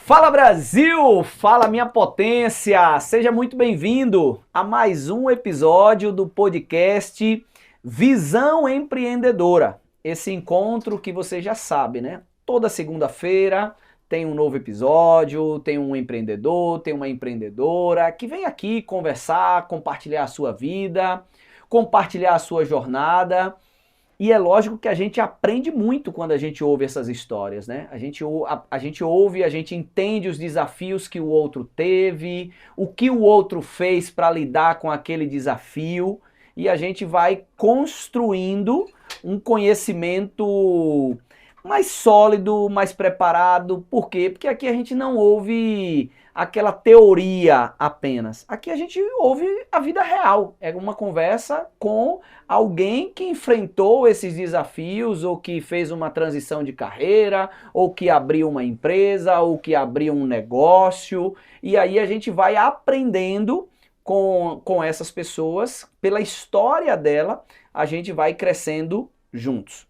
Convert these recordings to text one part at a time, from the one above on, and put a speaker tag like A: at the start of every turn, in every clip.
A: Fala Brasil, fala minha potência, seja muito bem-vindo a mais um episódio do podcast Visão Empreendedora. Esse encontro que você já sabe, né? Toda segunda-feira tem um novo episódio, tem um empreendedor, tem uma empreendedora que vem aqui conversar, compartilhar a sua vida, compartilhar a sua jornada. E é lógico que a gente aprende muito quando a gente ouve essas histórias, né? A gente ouve, a gente entende os desafios que o outro teve, o que o outro fez para lidar com aquele desafio, e a gente vai construindo um conhecimento mais sólido, mais preparado. Por quê? Porque aqui a gente não ouve aquela teoria apenas. Aqui a gente ouve a vida real. É uma conversa com alguém que enfrentou esses desafios, ou que fez uma transição de carreira, ou que abriu uma empresa, ou que abriu um negócio. E aí a gente vai aprendendo com essas pessoas, pela história dela, a gente vai crescendo juntos.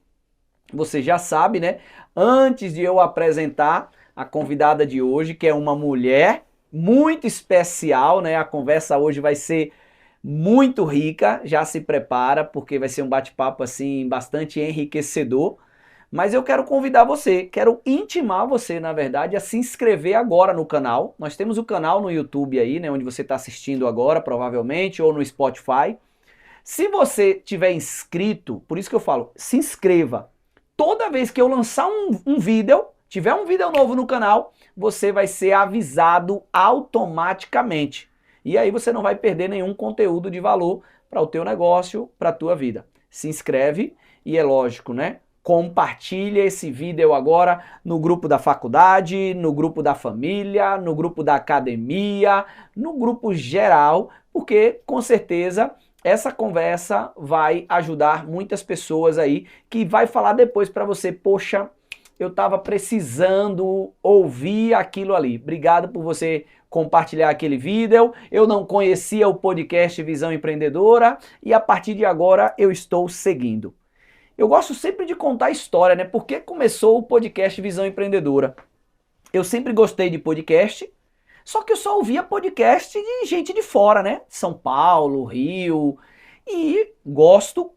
A: Você já sabe, né? Antes de eu apresentar a convidada de hoje, que é uma mulher muito especial, né? A conversa hoje vai ser muito rica, já se prepara, porque vai ser um bate-papo assim bastante enriquecedor. Mas eu quero convidar você, quero intimar você, na verdade, a se inscrever agora no canal. Nós temos o canal no YouTube aí, né? Onde você está assistindo agora, provavelmente, ou no Spotify. Se você tiver inscrito, por isso que eu falo, se inscreva. Toda vez que eu lançar um vídeo, tiver um vídeo novo no canal, você vai ser avisado automaticamente. E aí você não vai perder nenhum conteúdo de valor para o teu negócio, para a tua vida. Se inscreve e é lógico, né? Compartilha esse vídeo agora no grupo da faculdade, no grupo da família, no grupo da academia, no grupo geral, porque com certeza essa conversa vai ajudar muitas pessoas aí, que vai falar depois para você, poxa, eu estava precisando ouvir aquilo ali. Obrigado por você compartilhar aquele vídeo. Eu não conhecia o podcast Visão Empreendedora e a partir de agora eu estou seguindo. Eu gosto sempre de contar a história, né? Por que começou o podcast Visão Empreendedora? Eu sempre gostei de podcast, só que eu só ouvia podcast de gente de fora, né? São Paulo, Rio, e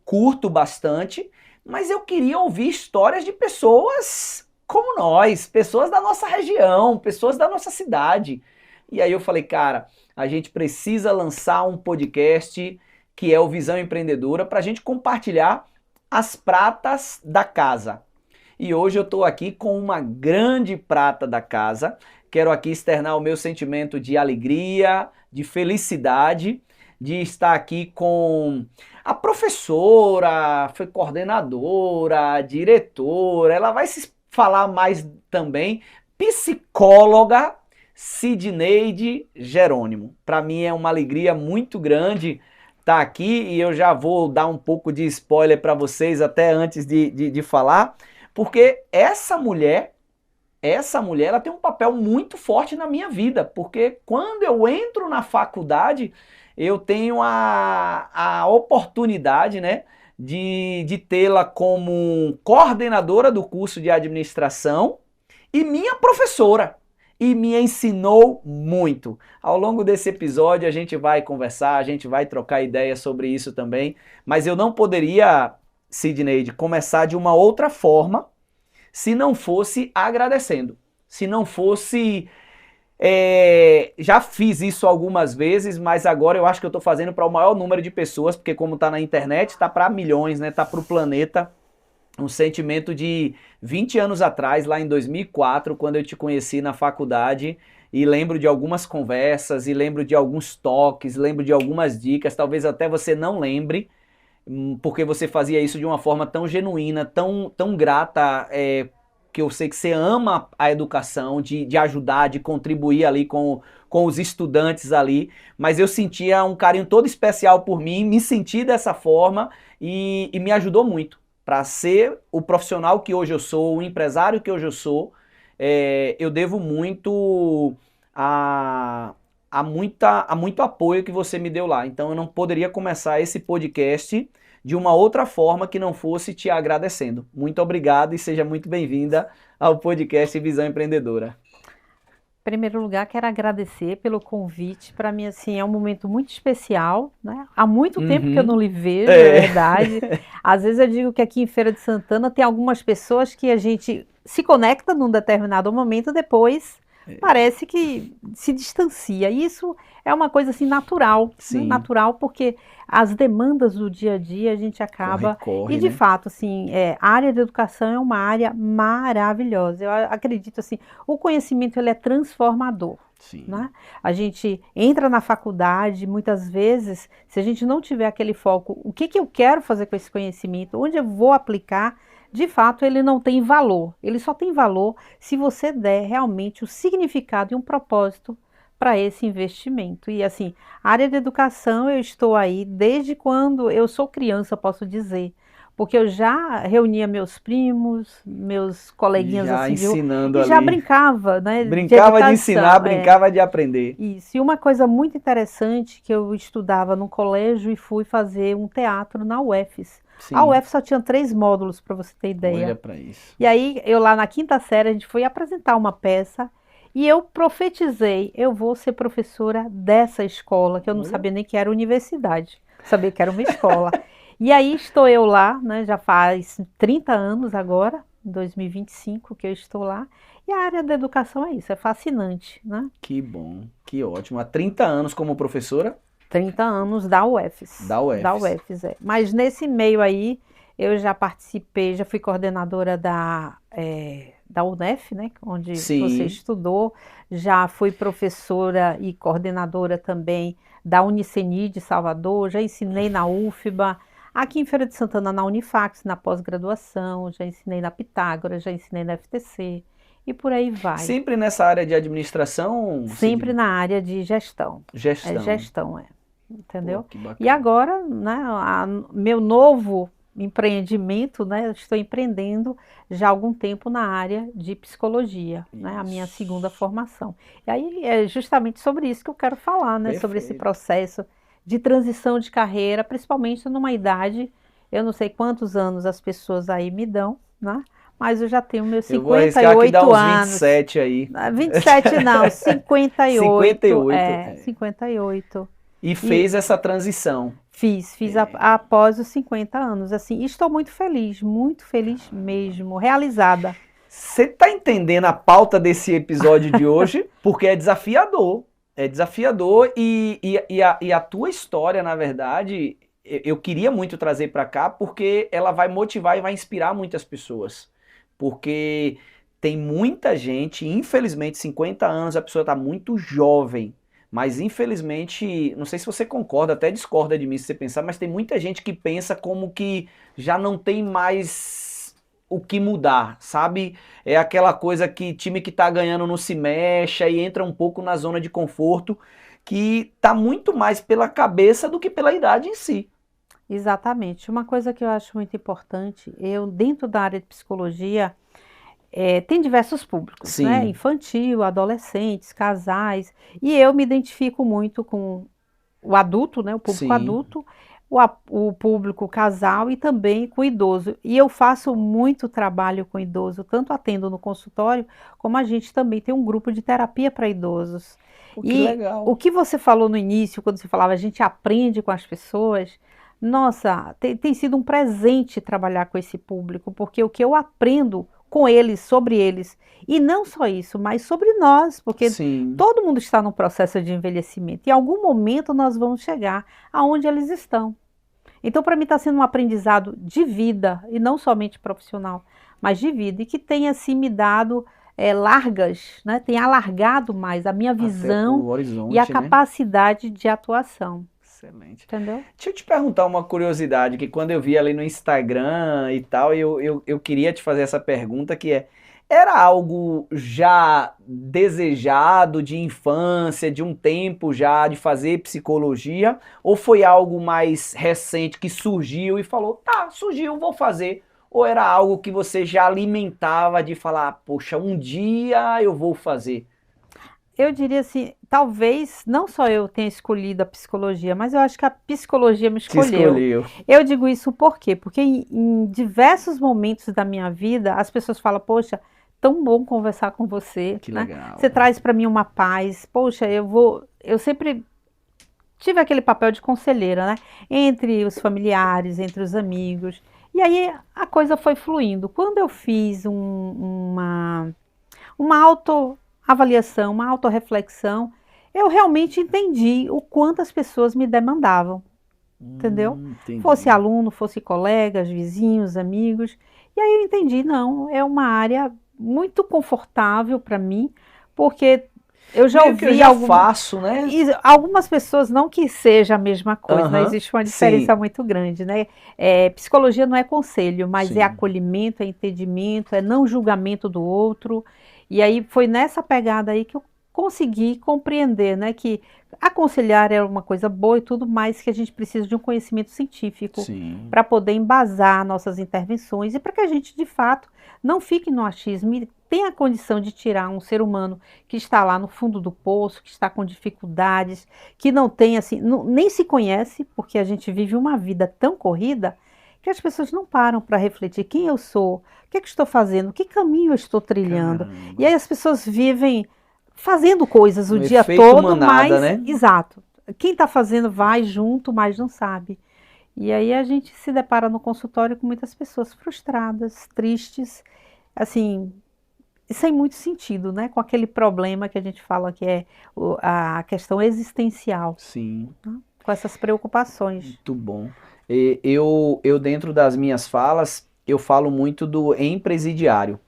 A: curto bastante, mas eu queria ouvir histórias de pessoas como nós, pessoas da nossa região, pessoas da nossa cidade. E aí eu falei, cara, a gente precisa lançar um podcast que é o Visão Empreendedora para a gente compartilhar as pratas da casa. E hoje eu estou aqui com uma grande prata da casa. Quero aqui externar o meu sentimento de alegria, de felicidade, de estar aqui com a professora, foi coordenadora, diretora, ela vai se falar mais também, psicóloga Sidneide Jerônimo. Para mim é uma alegria muito grande estar aqui e eu já vou dar um pouco de spoiler para vocês até antes de falar, porque essa mulher ela tem um papel muito forte na minha vida, porque quando eu entro na faculdade, eu tenho a oportunidade, né, de tê-la como coordenadora do curso de administração e minha professora. E me ensinou muito. Ao longo desse episódio a gente vai conversar, a gente vai trocar ideias sobre isso também, mas eu não poderia, Sidneide, começar de uma outra forma se não fosse agradecendo, se não fosse... já fiz isso algumas vezes, mas agora eu acho que eu estou fazendo para o maior número de pessoas, porque como está na internet, está para milhões, né? Está para o planeta. Um sentimento de 20 anos atrás, lá em 2004, quando eu te conheci na faculdade, e lembro de algumas conversas, e lembro de alguns toques, lembro de algumas dicas, talvez até você não lembre, porque você fazia isso de uma forma tão genuína, tão grata, que eu sei que você ama a educação, de ajudar, de contribuir ali com os estudantes ali, mas eu sentia um carinho todo especial por mim, me senti dessa forma e me ajudou muito para ser o profissional que hoje eu sou, o empresário que hoje eu sou. Eu devo muito a muito apoio que você me deu lá. Então eu não poderia começar esse podcast de uma outra forma que não fosse te agradecendo. Muito obrigado e seja muito bem-vinda ao podcast Visão Empreendedora.
B: primeiro lugar, quero agradecer pelo convite. Para mim, assim, é um momento muito especial, né? Há muito tempo que eu não lhe vejo, é verdade. Às vezes eu digo que aqui em Feira de Santana tem algumas pessoas que a gente se conecta num determinado momento, depois parece que se distancia. E isso é uma coisa assim natural, né? Natural, porque as demandas do dia a dia a gente acaba...
A: Corre,
B: e de
A: né?
B: fato, assim, a área da educação é uma área maravilhosa. Eu acredito assim, o conhecimento ele é transformador. Né? A gente entra na faculdade, muitas vezes, se a gente não tiver aquele foco, o que eu quero fazer com esse conhecimento, onde eu vou aplicar, de fato ele não tem valor. Ele só tem valor se você der realmente o significado e um propósito para esse investimento. E assim, a área de educação eu estou aí desde quando eu sou criança, posso dizer. Porque eu já reunia meus primos, meus coleguinhas
A: já
B: assim,
A: ensinando
B: e
A: ali.
B: já brincava, né?
A: Brincava de ensinar, brincava de aprender.
B: Isso. E uma coisa muito interessante que eu estudava no colégio e fui fazer um teatro na UFES. A UFES só tinha 3 módulos, para você ter ideia.
A: Olha para isso.
B: E aí, eu lá na quinta série, a gente foi apresentar uma peça e eu profetizei, eu vou ser professora dessa escola, que eu não sabia nem que era universidade, sabia que era uma escola. E aí estou eu lá, né, já faz 30 anos agora, em 2025 que eu estou lá, e a área da educação é isso, é fascinante, né?
A: Que bom, que ótimo. Há 30 anos como professora?
B: 30 anos da UFES.
A: Da UFES.
B: Da UFES, é. Mas nesse meio aí, eu já participei, já fui coordenadora da UNEF, né, onde você estudou, já fui professora e coordenadora também da Uniceni de Salvador, já ensinei na UFBA, aqui em Feira de Santana na Unifax, na pós-graduação, já ensinei na Pitágoras, já ensinei na FTC e por aí vai.
A: Sempre nessa área de administração?
B: Sempre na área de gestão.
A: Gestão.
B: Gestão, entendeu?
A: Pô, que bacana.
B: E agora, né, meu novo empreendimento, né, eu estou empreendendo já há algum tempo na área de psicologia, né, a minha segunda formação. E aí é justamente sobre isso que eu quero falar, né, sobre esse processo de transição de carreira, principalmente numa idade, eu não sei quantos anos as pessoas aí me dão, né, mas eu já tenho meus 58 anos.
A: 27 aí.
B: 27 não, 58.
A: 58.
B: 58.
A: E fez essa transição.
B: Fiz após os 50 anos, assim, estou muito feliz mesmo, realizada.
A: Você está entendendo a pauta desse episódio de hoje? Porque é desafiador e a tua história, na verdade, eu queria muito trazer para cá porque ela vai motivar e vai inspirar muitas pessoas. Porque tem muita gente, infelizmente, 50 anos, a pessoa está muito jovem. Mas infelizmente, não sei se você concorda, até discorda de mim se você pensar, mas tem muita gente que pensa como que já não tem mais o que mudar, sabe? É aquela coisa que time que tá ganhando não se mexe e entra um pouco na zona de conforto, que tá muito mais pela cabeça do que pela idade em si.
B: Exatamente. Uma coisa que eu acho muito importante, eu dentro da área de psicologia, tem diversos públicos, né? Infantil, adolescentes, casais, e eu me identifico muito com o adulto, né? O público adulto, o público casal e também com o idoso. E eu faço muito trabalho com idoso, tanto atendo no consultório, como a gente também tem um grupo de terapia para idosos.
A: Que legal.
B: O que você falou no início, quando você falava a gente aprende com as pessoas, nossa, tem sido um presente trabalhar com esse público, porque o que eu aprendo com eles, sobre eles, e não só isso, mas sobre nós, porque todo mundo está num processo de envelhecimento, e em algum momento nós vamos chegar aonde eles estão. Então, para mim está sendo um aprendizado de vida, e não somente profissional, mas de vida, e que tem assim me dado largas, né? Tem alargado mais a minha visão e a capacidade de atuação.
A: Excelente.
B: Entendeu?
A: Deixa eu te perguntar uma curiosidade, que quando eu vi ali no Instagram e tal, eu queria te fazer essa pergunta, que era algo já desejado de infância, de um tempo já de fazer psicologia, ou foi algo mais recente que surgiu e falou, tá, surgiu, vou fazer, ou era algo que você já alimentava de falar, poxa, um dia eu vou fazer?
B: Eu diria assim, talvez não só eu tenha escolhido a psicologia, mas eu acho que a psicologia me escolheu. Eu digo isso por quê? Porque em diversos momentos da minha vida, as pessoas falam, poxa, tão bom conversar com você.
A: Que
B: né?
A: legal.
B: Você traz para mim uma paz. Poxa, eu sempre tive aquele papel de conselheira, né? Entre os familiares, entre os amigos. E aí a coisa foi fluindo. Quando eu fiz uma autoavaliação, uma autorreflexão, eu realmente entendi o quanto as pessoas me demandavam, entendeu?
A: Entendi.
B: Fosse aluno, fosse colegas, vizinhos, amigos. E aí eu entendi, não, é uma área muito confortável para mim, porque eu já ouvi
A: que eu já faço, né?
B: Algumas pessoas, não que seja a mesma coisa, né? Existe uma diferença muito grande, né? Psicologia não é conselho, mas é acolhimento, é entendimento, é não julgamento do outro. E aí foi nessa pegada aí que eu consegui compreender, né? Que aconselhar é uma coisa boa e tudo, mas que a gente precisa de um conhecimento científico para poder embasar nossas intervenções e para que a gente, de fato, não fique no achismo e tenha a condição de tirar um ser humano que está lá no fundo do poço, que está com dificuldades, que não tem, assim, nem se conhece, porque a gente vive uma vida tão corrida que as pessoas não param para refletir quem eu sou, o que é que estou fazendo, que caminho eu estou trilhando. Caramba. E aí as pessoas vivem fazendo coisas o dia todo,
A: manada,
B: mas...
A: né?
B: Exato. Quem está fazendo vai junto, mas não sabe. E aí a gente se depara no consultório com muitas pessoas frustradas, tristes, assim, sem muito sentido, né? Com aquele problema que a gente fala que é a questão existencial.
A: Sim.
B: Né? Com essas preocupações.
A: Muito bom. Eu dentro das minhas falas, eu falo muito do empresidiário.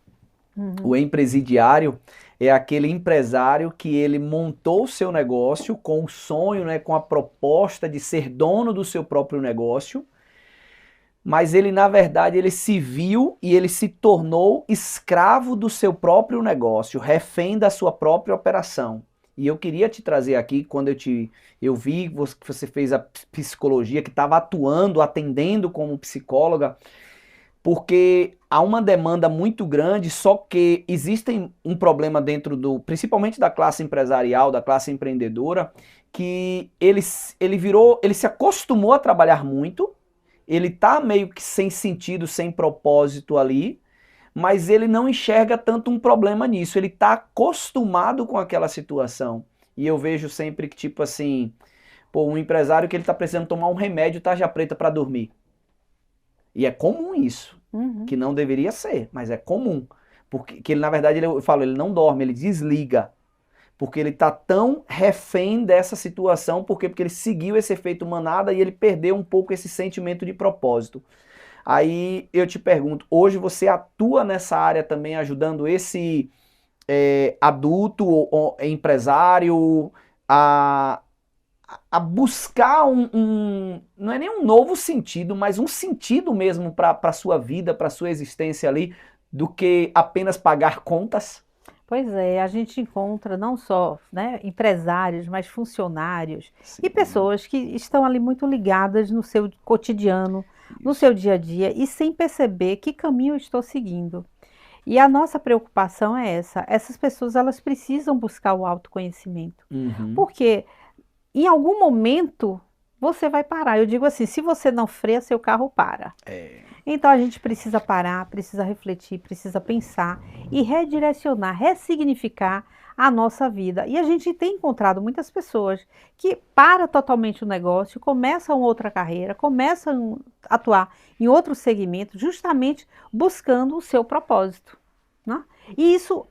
A: O empresidiário é aquele empresário que ele montou o seu negócio com o sonho, né, com a proposta de ser dono do seu próprio negócio, mas ele, na verdade, ele se viu e ele se tornou escravo do seu próprio negócio, refém da sua própria operação. E eu queria te trazer aqui, quando eu vi que você fez a psicologia, que estava atuando, atendendo como psicóloga, porque há uma demanda muito grande, só que existe um problema dentro principalmente da classe empresarial, da classe empreendedora, que ele se acostumou a trabalhar muito, ele tá meio que sem sentido, sem propósito ali, mas ele não enxerga tanto um problema nisso, ele tá acostumado com aquela situação. E eu vejo sempre que, tipo assim, um empresário que ele tá precisando tomar um remédio tarja preta para dormir. E é comum isso, que não deveria ser, mas é comum. Porque ele, na verdade, ele não dorme, ele desliga. Porque ele está tão refém dessa situação, porque ele seguiu esse efeito manada e ele perdeu um pouco esse sentimento de propósito. Aí eu te pergunto, hoje você atua nessa área também, ajudando esse adulto ou empresário a buscar não é nem um novo sentido, mas um sentido mesmo para a sua vida, para a sua existência ali, do que apenas pagar contas?
B: Pois é, a gente encontra não só, né, empresários, mas funcionários e pessoas que estão ali muito ligadas no seu cotidiano, no seu dia a dia e sem perceber que caminho eu estou seguindo. E a nossa preocupação é essa, essas pessoas elas precisam buscar o autoconhecimento, porque em algum momento você vai parar. Eu digo assim, se você não freia, seu carro para. Então a gente precisa parar, precisa refletir, precisa pensar e redirecionar, ressignificar a nossa vida. E a gente tem encontrado muitas pessoas que param totalmente o negócio, começam outra carreira, começam a atuar em outro segmento, justamente buscando o seu propósito. Né? E isso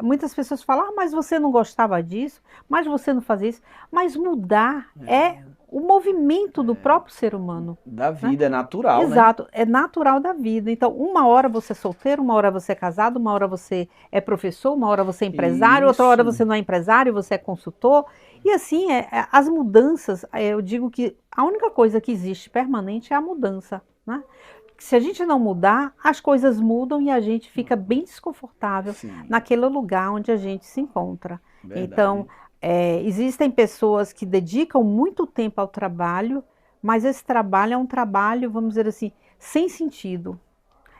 B: muitas pessoas falam, mas você não gostava disso, mas você não fazia isso. Mas mudar é o movimento do próprio ser humano.
A: Da vida, né? É natural,
B: Exato,
A: né?
B: É natural da vida. Então, uma hora você é solteiro, uma hora você é casado, uma hora você é professor, uma hora você é empresário, outra hora você não é empresário, você é consultor. E assim, as mudanças, eu digo que a única coisa que existe permanente é a mudança, né? Se a gente não mudar, as coisas mudam e a gente fica bem desconfortável naquele lugar onde a gente se encontra. Verdade. Então, existem pessoas que dedicam muito tempo ao trabalho, mas esse trabalho é um trabalho, vamos dizer assim, sem sentido.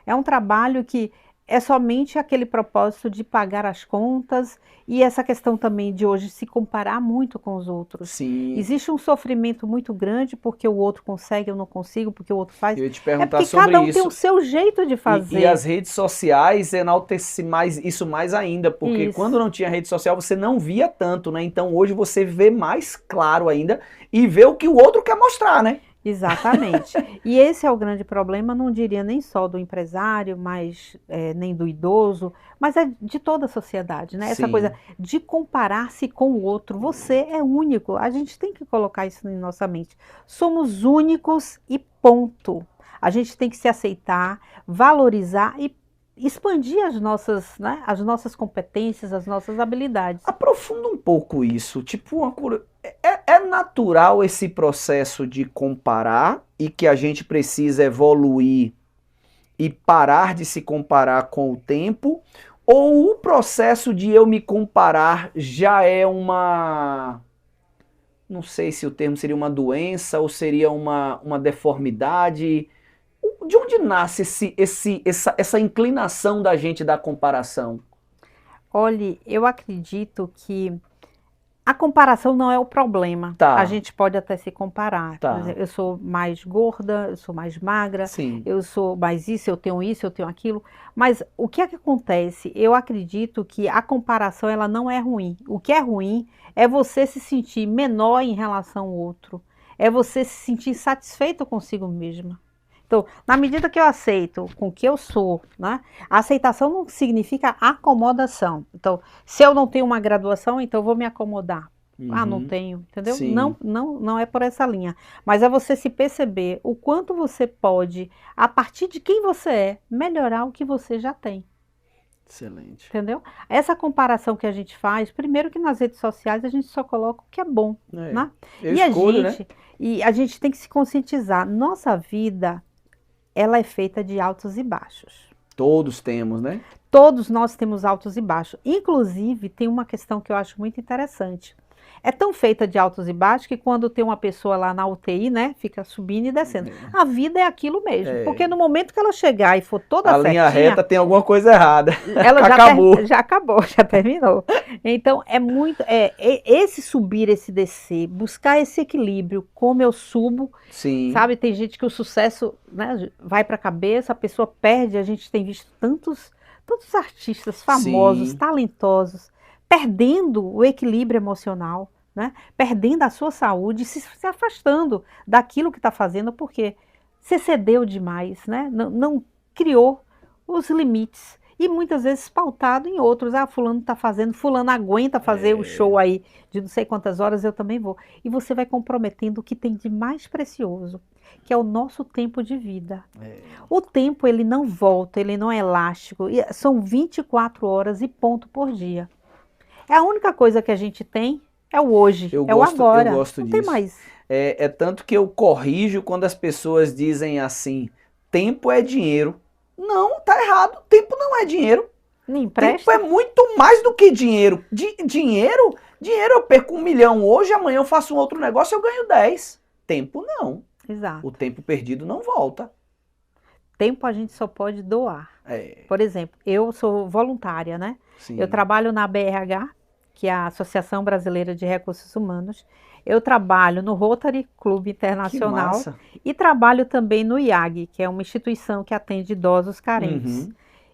B: É um trabalho que é somente aquele propósito de pagar as contas e essa questão também de hoje se comparar muito com os outros.
A: Sim.
B: Existe um sofrimento muito grande porque o outro consegue, eu não consigo, porque o outro faz.
A: Eu ia te perguntar
B: porque
A: sobre
B: cada um
A: isso.
B: tem o seu jeito de fazer.
A: E as redes sociais enaltecem isso mais ainda, porque quando não tinha rede social você não via tanto, né? Então hoje você vê mais claro ainda e vê o que o outro quer mostrar, né?
B: Exatamente. E esse é o grande problema, não diria nem só do empresário, mas nem do idoso, mas é de toda a sociedade, né? Essa coisa de comparar-se com o outro. Você é único. A gente tem que colocar isso em nossa mente. Somos únicos e ponto. A gente tem que se aceitar, valorizar e expandir né, as nossas competências, as nossas habilidades.
A: Aprofunda um pouco isso. Tipo, é natural esse processo de comparar e que a gente precisa evoluir e parar de se comparar com o tempo? Ou o processo de eu me comparar já é uma... Não sei se o termo seria uma doença ou seria uma deformidade. De onde nasce essa inclinação da gente da comparação?
B: Olhe, eu acredito que a comparação não é o problema.
A: Tá.
B: A gente pode até se comparar.
A: Tá.
B: Por exemplo, eu sou mais gorda, eu sou mais magra,
A: Sim.
B: eu sou mais isso, eu tenho aquilo. Mas o que é que acontece? Eu acredito que a comparação ela não é ruim. O que é ruim é você se sentir menor em relação ao outro. É você se sentir insatisfeito consigo mesma. Então, na medida que eu aceito com o que eu sou, né? A aceitação não significa acomodação. Então, se eu não tenho uma graduação, então eu vou me acomodar. Ah, não tenho, entendeu?
A: Sim.
B: Não é por essa linha. Mas é você se perceber o quanto você pode, a partir de quem você é, melhorar o que você já tem.
A: Excelente.
B: Entendeu? Essa comparação que a gente faz, primeiro que nas redes sociais a gente só coloca o que é bom, né?
A: Eu escolho, né?
B: E a gente tem que se conscientizar. Nossa vida, ela é feita de altos e baixos.
A: Todos temos, né?
B: Todos nós temos altos e baixos. Inclusive, tem uma questão que eu acho muito interessante. É tão feita de altos e baixos que quando tem uma pessoa lá na UTI, né, fica subindo e descendo. A vida é aquilo mesmo. Porque no momento que ela chegar e for toda certinha...
A: A linha reta tem alguma coisa errada.
B: Ela já acabou, já terminou. Então, é muito... esse subir, esse descer, buscar esse equilíbrio, como eu subo,
A: Sim.
B: Sabe? Tem gente que o sucesso, né, vai para a cabeça, a pessoa perde. A gente tem visto tantos artistas famosos, talentosos, perdendo o equilíbrio emocional, né? Perdendo a sua saúde, se afastando daquilo que está fazendo, porque se cedeu demais, né? Não criou os limites. E muitas vezes pautado em outros. Ah, fulano está fazendo, fulano aguenta fazer o show aí de não sei quantas horas, eu também vou. E você vai comprometendo o que tem de mais precioso, que é o nosso tempo de vida. O tempo, ele não volta, ele não é elástico. São 24 horas e ponto por dia. É a única coisa que a gente tem, é o hoje, o agora.
A: Eu gosto disso.
B: Não tem mais.
A: É tanto que eu corrijo quando as pessoas dizem assim, tempo é dinheiro. Não, tá errado. Tempo não é dinheiro.
B: Nem empresta.
A: Tempo é muito mais do que dinheiro. Dinheiro eu perco 1 milhão hoje, amanhã eu faço um outro negócio e eu ganho 10. Tempo não.
B: Exato.
A: O tempo perdido não volta.
B: Tempo a gente só pode doar. Por exemplo, eu sou voluntária, né?
A: Sim.
B: Eu trabalho na BRH, que é a Associação Brasileira de Recursos Humanos. Eu trabalho no Rotary Clube Internacional e trabalho também no IAG, que é uma instituição que atende idosos carentes.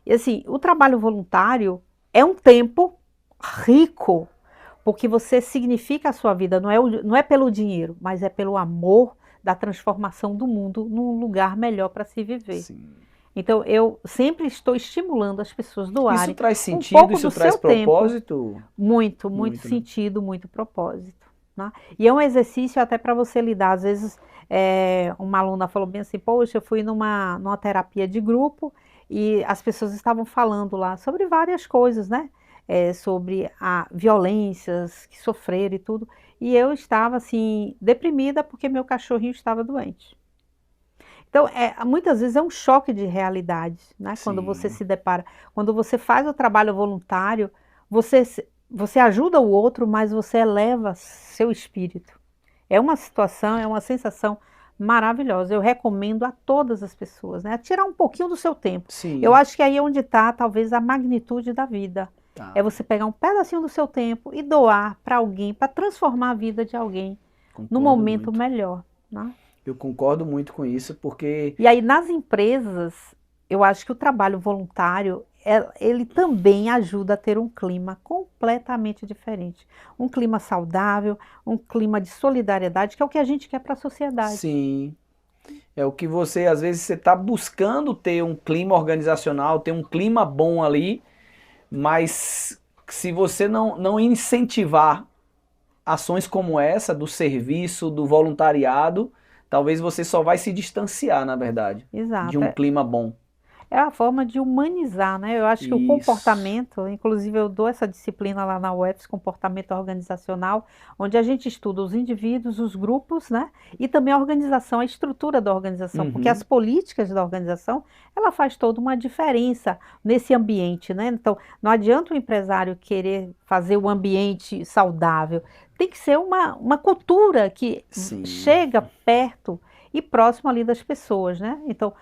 B: E assim, o trabalho voluntário é um tempo rico, porque você significa a sua vida, não é pelo dinheiro, mas é pelo amor da transformação do mundo num lugar melhor para se viver.
A: Sim.
B: Então, eu sempre estou estimulando as pessoas doarem.
A: Isso traz sentido, isso traz propósito?
B: Muito sentido, muito propósito. Né? E é um exercício até para você lidar. Às vezes, uma aluna falou bem assim, poxa, eu fui numa terapia de grupo e as pessoas estavam falando lá sobre várias coisas, né? Sobre violências que sofreram e tudo. E eu estava, assim, deprimida porque meu cachorrinho estava doente. Então, muitas vezes é um choque de realidade, né? Quando você se depara. Quando você faz o trabalho voluntário, você ajuda o outro, mas você eleva seu espírito. É uma situação, é uma sensação maravilhosa. Eu recomendo a todas as pessoas, né? Tirar um pouquinho do seu tempo.
A: Sim.
B: Eu acho que aí é onde está, talvez, a magnitude da vida.
A: Tá.
B: É você pegar um pedacinho do seu tempo e doar para alguém, para transformar a vida de alguém num momento melhor, né?
A: Eu concordo muito com isso, porque...
B: E aí, nas empresas, eu acho que o trabalho voluntário, ele também ajuda a ter um clima completamente diferente. Um clima saudável, um clima de solidariedade, que é o que a gente quer para a sociedade.
A: Sim. É o que você, às vezes, você está buscando ter um clima organizacional, ter um clima bom ali, mas se você não incentivar ações como essa, do serviço, do voluntariado, talvez você só vai se distanciar, na verdade,
B: Exato.
A: de um clima bom.
B: É a forma de humanizar, né? Eu acho que o comportamento, inclusive eu dou essa disciplina lá na UFS, comportamento organizacional, onde a gente estuda os indivíduos, os grupos, né? E também a organização, a estrutura da organização, porque as políticas da organização, ela faz toda uma diferença nesse ambiente, né? Então, não adianta o empresário querer fazer o ambiente saudável, tem que ser uma cultura que chega perto e próximo ali das pessoas, né? Então,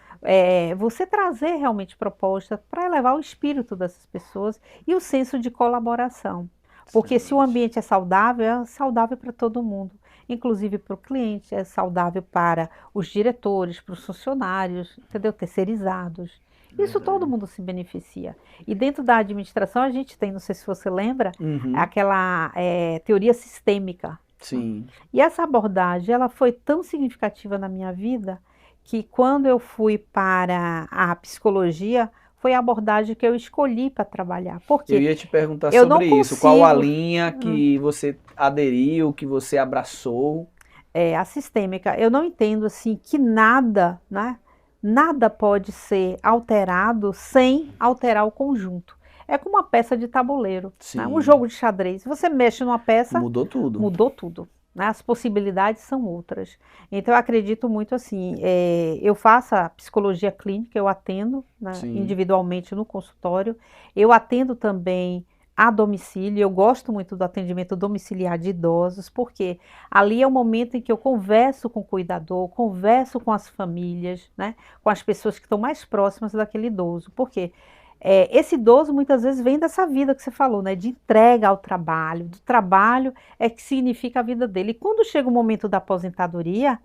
B: você trazer realmente propostas para elevar o espírito dessas pessoas e o senso de colaboração. Porque se o ambiente é saudável para todo mundo, inclusive para o cliente, é saudável para os diretores, para os funcionários, entendeu? Terceirizados. Isso todo mundo se beneficia. E dentro da administração a gente tem, não sei se você lembra, aquela teoria sistêmica.
A: Sim.
B: E essa abordagem, ela foi tão significativa na minha vida que quando eu fui para a psicologia, foi a abordagem que eu escolhi para trabalhar. Porque
A: eu ia te perguntar sobre isso, qual a linha que você aderiu, que você abraçou?
B: A sistêmica, eu não entendo assim que nada, né? Nada pode ser alterado sem alterar o conjunto. É como uma peça de tabuleiro, né? Um jogo de xadrez. Você mexe numa peça...
A: Mudou tudo.
B: Mudou tudo. Né? As possibilidades são outras. Então, eu acredito muito assim, eu faço a psicologia clínica, eu atendo, né, individualmente no consultório. Eu atendo também a domicílio. Eu gosto muito do atendimento domiciliar de idosos, porque ali é o momento em que eu converso com o cuidador, converso com as famílias, né, com as pessoas que estão mais próximas daquele idoso. Por quê? Esse idoso muitas vezes vem dessa vida que você falou, né, de entrega ao trabalho, do trabalho é que significa a vida dele. E quando chega o momento da aposentadoria,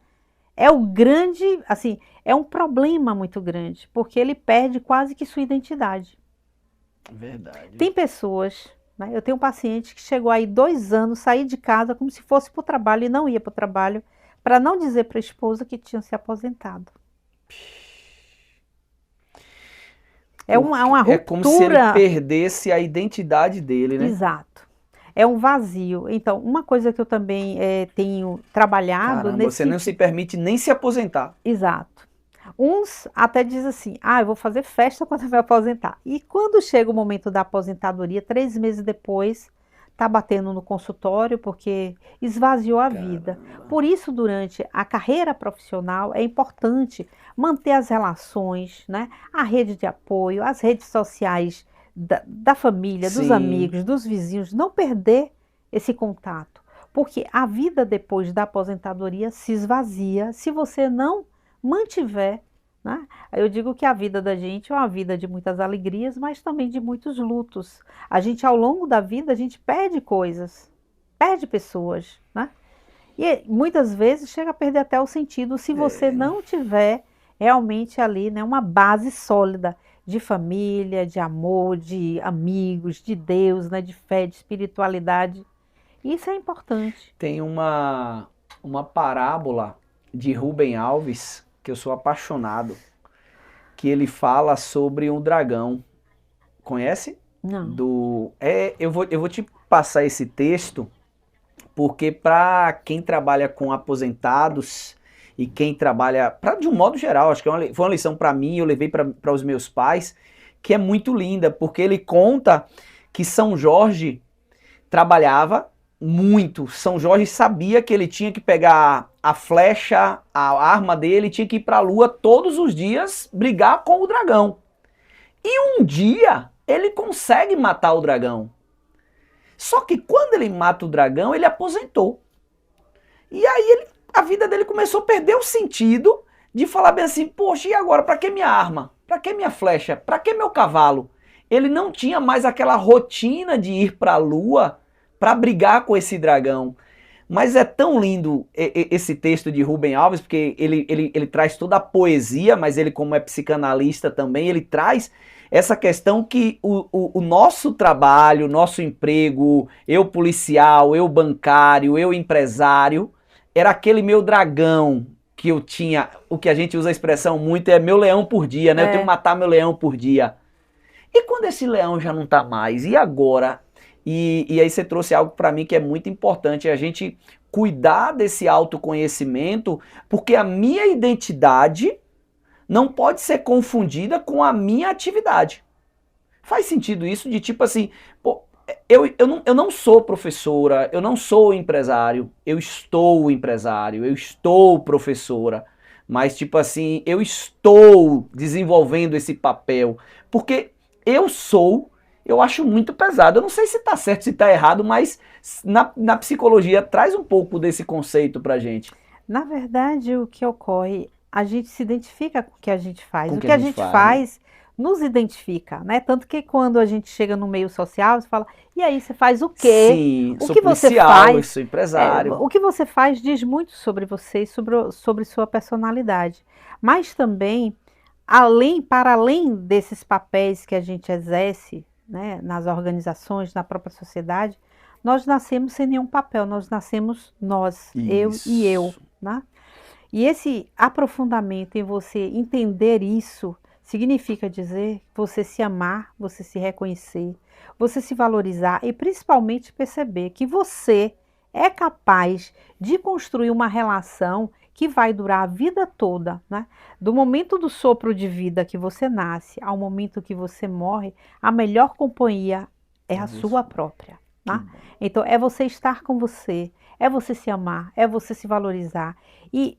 B: é o grande, assim, é um problema muito grande, porque ele perde quase que sua identidade.
A: Verdade.
B: Tem pessoas, né, eu tenho um paciente que chegou aí 2 anos, sair de casa como se fosse para o trabalho e não ia para o trabalho, para não dizer para a esposa que tinha se aposentado. É uma ruptura.
A: É como se ele perdesse a identidade dele, né?
B: Exato. É um vazio. Então, uma coisa que eu também tenho trabalhado...
A: Caramba, você não se permite nem se aposentar.
B: Exato. Uns até dizem assim, eu vou fazer festa quando eu me aposentar. E quando chega o momento da aposentadoria, 3 meses depois, está batendo no consultório porque esvaziou a vida. Por isso, durante a carreira profissional, é importante manter as relações, né? A rede de apoio, as redes sociais da família, dos amigos, dos vizinhos, não perder esse contato. Porque a vida depois da aposentadoria se esvazia se você não mantiver, né? Eu digo que a vida da gente é uma vida de muitas alegrias, mas também de muitos lutos. A gente, ao longo da vida, a gente perde coisas, perde pessoas, né? E muitas vezes chega a perder até o sentido se você não tiver realmente ali, né, uma base sólida de família, de amor, de amigos, de Deus, né, de fé, de espiritualidade. Isso é importante.
A: Tem uma parábola de Rubem Alves, que eu sou apaixonado, que ele fala sobre um dragão. Conhece?
B: Não.
A: Eu vou te passar esse texto, porque para quem trabalha com aposentados e quem trabalha, de um modo geral, acho que foi uma lição para mim, eu levei para os meus pais, que é muito linda, porque ele conta que São Jorge trabalhava muito. São Jorge sabia que ele tinha que pegar a flecha, a arma dele, tinha que ir para a lua todos os dias brigar com o dragão. E um dia ele consegue matar o dragão. Só que quando ele mata o dragão, ele aposentou. E aí ele a vida dele começou a perder o sentido de falar bem assim, poxa, e agora? Para que minha arma? Para que minha flecha? Para que meu cavalo? Ele não tinha mais aquela rotina de ir para a lua para brigar com esse dragão. Mas é tão lindo esse texto de Rubem Alves, porque ele traz toda a poesia, mas ele, como é psicanalista também, ele traz essa questão que o nosso trabalho, nosso emprego, eu policial, eu bancário, eu empresário, era aquele meu dragão que eu tinha, o que a gente usa a expressão muito é meu leão por dia, né? Eu tenho que matar meu leão por dia. E quando esse leão já não tá mais? E agora? E aí você trouxe algo para mim que é muito importante, a gente cuidar desse autoconhecimento, porque a minha identidade não pode ser confundida com a minha atividade. Faz sentido isso de tipo assim, pô, eu não sou professora, eu não sou empresário, eu estou empresário, eu estou professora, mas tipo assim, eu estou desenvolvendo esse papel, porque eu acho muito pesado. Eu não sei se está certo, se está errado, mas na psicologia traz um pouco desse conceito pra gente.
B: Na verdade, o que ocorre, a gente se identifica com o que a gente faz.
A: Com
B: O que a gente faz,
A: né?
B: nos identifica, né? Tanto que quando a gente chega no meio social, você fala, e aí, você faz o quê?
A: Sim,
B: O
A: sou
B: que você
A: policial,
B: faz?
A: eu sou empresário.
B: O que você faz diz muito sobre você e sobre sua personalidade. Mas também, para além desses papéis que a gente exerce, né, nas organizações, na própria sociedade, nós nascemos sem nenhum papel, nós nascemos nós, eu e eu, né? E esse aprofundamento em você entender isso significa dizer você se amar, você se reconhecer, você se valorizar e principalmente perceber que você é capaz de construir uma relação que vai durar a vida toda, né? Do momento do sopro de vida que você nasce ao momento que você morre, a melhor companhia é a sua própria, né? Então é você estar com você, é você se amar, é você se valorizar e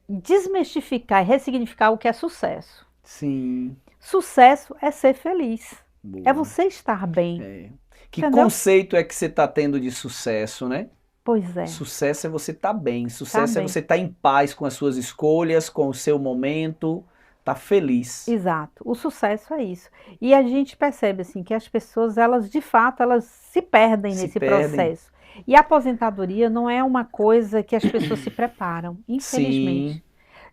B: desmistificar e ressignificar o que é sucesso.
A: Sim.
B: Sucesso é ser feliz.
A: Boa.
B: É você estar bem.
A: Que
B: entendeu?
A: conceito é que você está tendo de sucesso, né?
B: Pois é.
A: Sucesso é você estar bem. Sucesso
B: Tá
A: é
B: bem.
A: você estar em paz com as suas escolhas, com o seu momento, tá feliz.
B: Exato. O sucesso é isso. E a gente percebe assim que as pessoas, elas de fato, elas se perdem nesse processo. E a aposentadoria não é uma coisa que as pessoas se preparam, infelizmente.
A: Sim.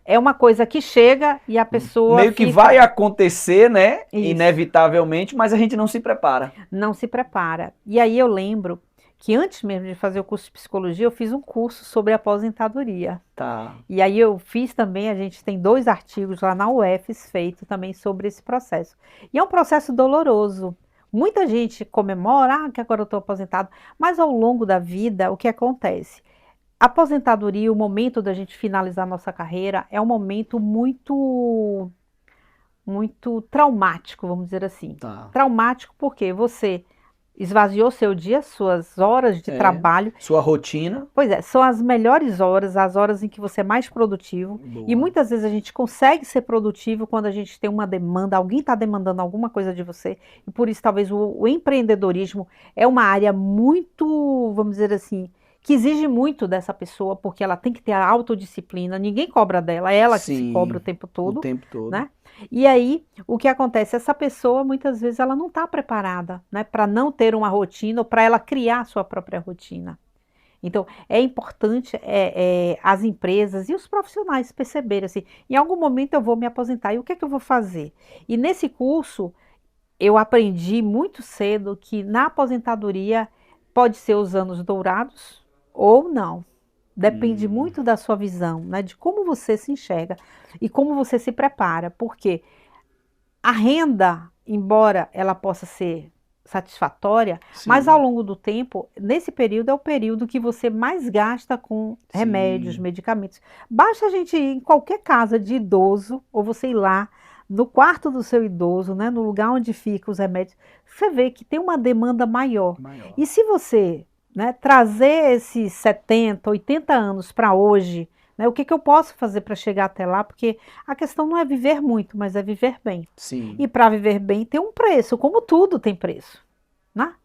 B: É uma coisa que chega e a pessoa
A: meio que
B: fica...
A: vai acontecer, né?
B: Isso.
A: Inevitavelmente, mas a gente não se prepara.
B: Não se prepara. E aí eu lembro que antes mesmo de fazer o curso de psicologia, eu fiz um curso sobre aposentadoria.
A: Tá.
B: E aí eu fiz também, a gente tem 2 artigos lá na UFES feito também sobre esse processo. E é um processo doloroso. Muita gente comemora, que agora eu estou aposentado, mas ao longo da vida, o que acontece? A aposentadoria, o momento da gente finalizar nossa carreira, é um momento muito traumático, vamos dizer assim.
A: Tá.
B: Traumático porque você esvaziou seu dia, suas horas de trabalho.
A: Sua rotina.
B: Pois é, são as melhores horas, as horas em que você é mais produtivo.
A: Boa.
B: E muitas vezes a gente consegue ser produtivo quando a gente tem uma demanda, alguém está demandando alguma coisa de você. E por isso talvez o empreendedorismo é uma área muito, vamos dizer assim, que exige muito dessa pessoa, porque ela tem que ter a autodisciplina, ninguém cobra dela, é ela que se cobra o tempo todo.
A: O tempo todo.
B: Né? E aí, o que acontece? Essa pessoa, muitas vezes, ela não está preparada, né, para não ter uma rotina ou para ela criar a sua própria rotina. Então, é importante as empresas e os profissionais perceberem assim, em algum momento eu vou me aposentar, e o que é que eu vou fazer? E nesse curso, eu aprendi muito cedo que na aposentadoria pode ser os anos dourados ou não. Depende muito da sua visão, né, de como você se enxerga e como você se prepara, porque a renda, embora ela possa ser satisfatória, sim, mas ao longo do tempo, nesse período é o período que você mais gasta com remédios, sim, medicamentos. Basta a gente ir em qualquer casa de idoso, ou você ir lá no quarto do seu idoso, né, no lugar onde ficam os remédios, você vê que tem uma demanda maior. E se você, né, trazer esses 70, 80 anos para hoje, né, o que eu posso fazer para chegar até lá? Porque a questão não é viver muito, mas é viver bem.
A: Sim.
B: E para viver bem tem um preço, como tudo tem preço, né?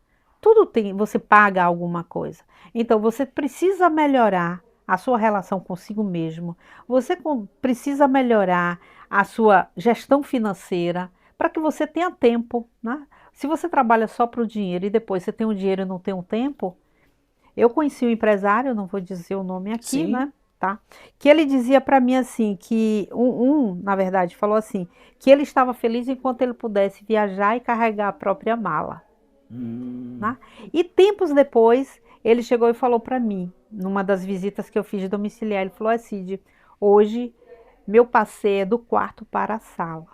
B: Tudo tem, você paga alguma coisa. Então você precisa melhorar a sua relação consigo mesmo, você precisa melhorar a sua gestão financeira para que você tenha tempo, né? Se você trabalha só para o dinheiro e depois você tem o dinheiro e não tem o tempo, eu conheci um empresário, não vou dizer o nome aqui,
A: Sim.
B: né? Tá? Que ele dizia para mim assim, que na verdade, falou assim, que ele estava feliz enquanto ele pudesse viajar e carregar a própria mala. Né? E tempos depois, ele chegou e falou para mim, numa das visitas que eu fiz de domiciliar, ele falou assim, Cid, hoje meu passeio é do quarto para a sala.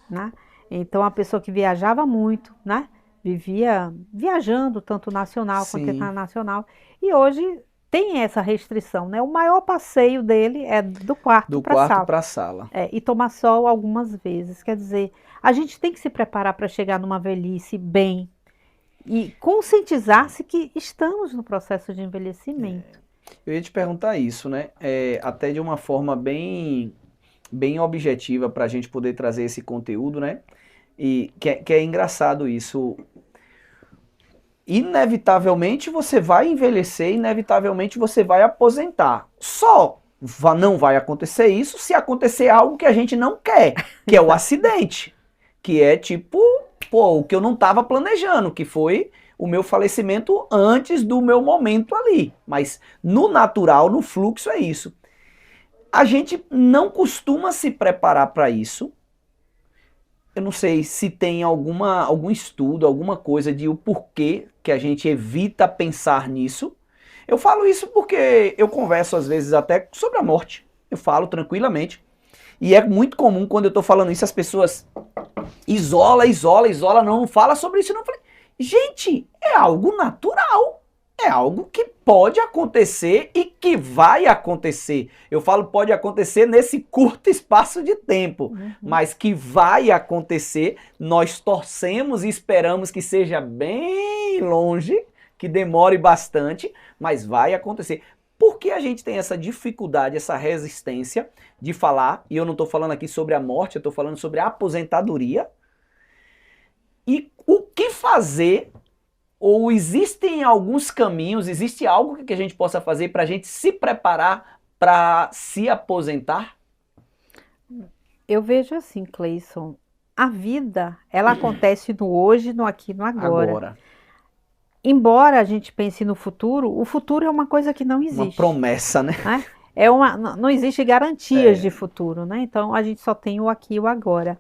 B: Né? Então, a pessoa que viajava muito, né? Vivia viajando, tanto nacional quanto internacional, e hoje tem essa restrição, né? O maior passeio dele é do quarto para a sala. E tomar sol algumas vezes. Quer dizer, a gente tem que se preparar para chegar numa velhice bem e conscientizar-se que estamos no processo de envelhecimento.
A: Eu ia te perguntar isso, né? Até de uma forma bem objetiva para a gente poder trazer esse conteúdo, né? E que é engraçado isso. Inevitavelmente você vai envelhecer, inevitavelmente você vai aposentar. Só não vai acontecer isso se acontecer algo que a gente não quer, que é o acidente. Que é tipo, o que eu não estava planejando, que foi o meu falecimento antes do meu momento ali. Mas no natural, no fluxo é isso. A gente não costuma se preparar para isso. Eu não sei se tem algum estudo, alguma coisa de o porquê que a gente evita pensar nisso. Eu falo isso porque eu converso às vezes até sobre a morte. Eu falo tranquilamente. E é muito comum quando eu estou falando isso, as pessoas isola, não fala sobre isso. Não. Eu falei, gente, é algo natural. É algo que pode acontecer e que vai acontecer. Eu falo pode acontecer nesse curto espaço de tempo, mas que vai acontecer. Nós torcemos e esperamos que seja bem longe, que demore bastante, mas vai acontecer. Por que a gente tem essa dificuldade, essa resistência de falar, e eu não estou falando aqui sobre a morte, eu estou falando sobre a aposentadoria, e o que fazer. Ou existem alguns caminhos, existe algo que a gente possa fazer para a gente se preparar para se aposentar?
B: Eu vejo assim, Cleison, a vida, ela acontece no hoje, no aqui, no agora. Embora a gente pense no futuro, o futuro é uma coisa que não existe.
A: Uma promessa, né?
B: Não existe garantias de futuro, né? Então a gente só tem o aqui e o agora.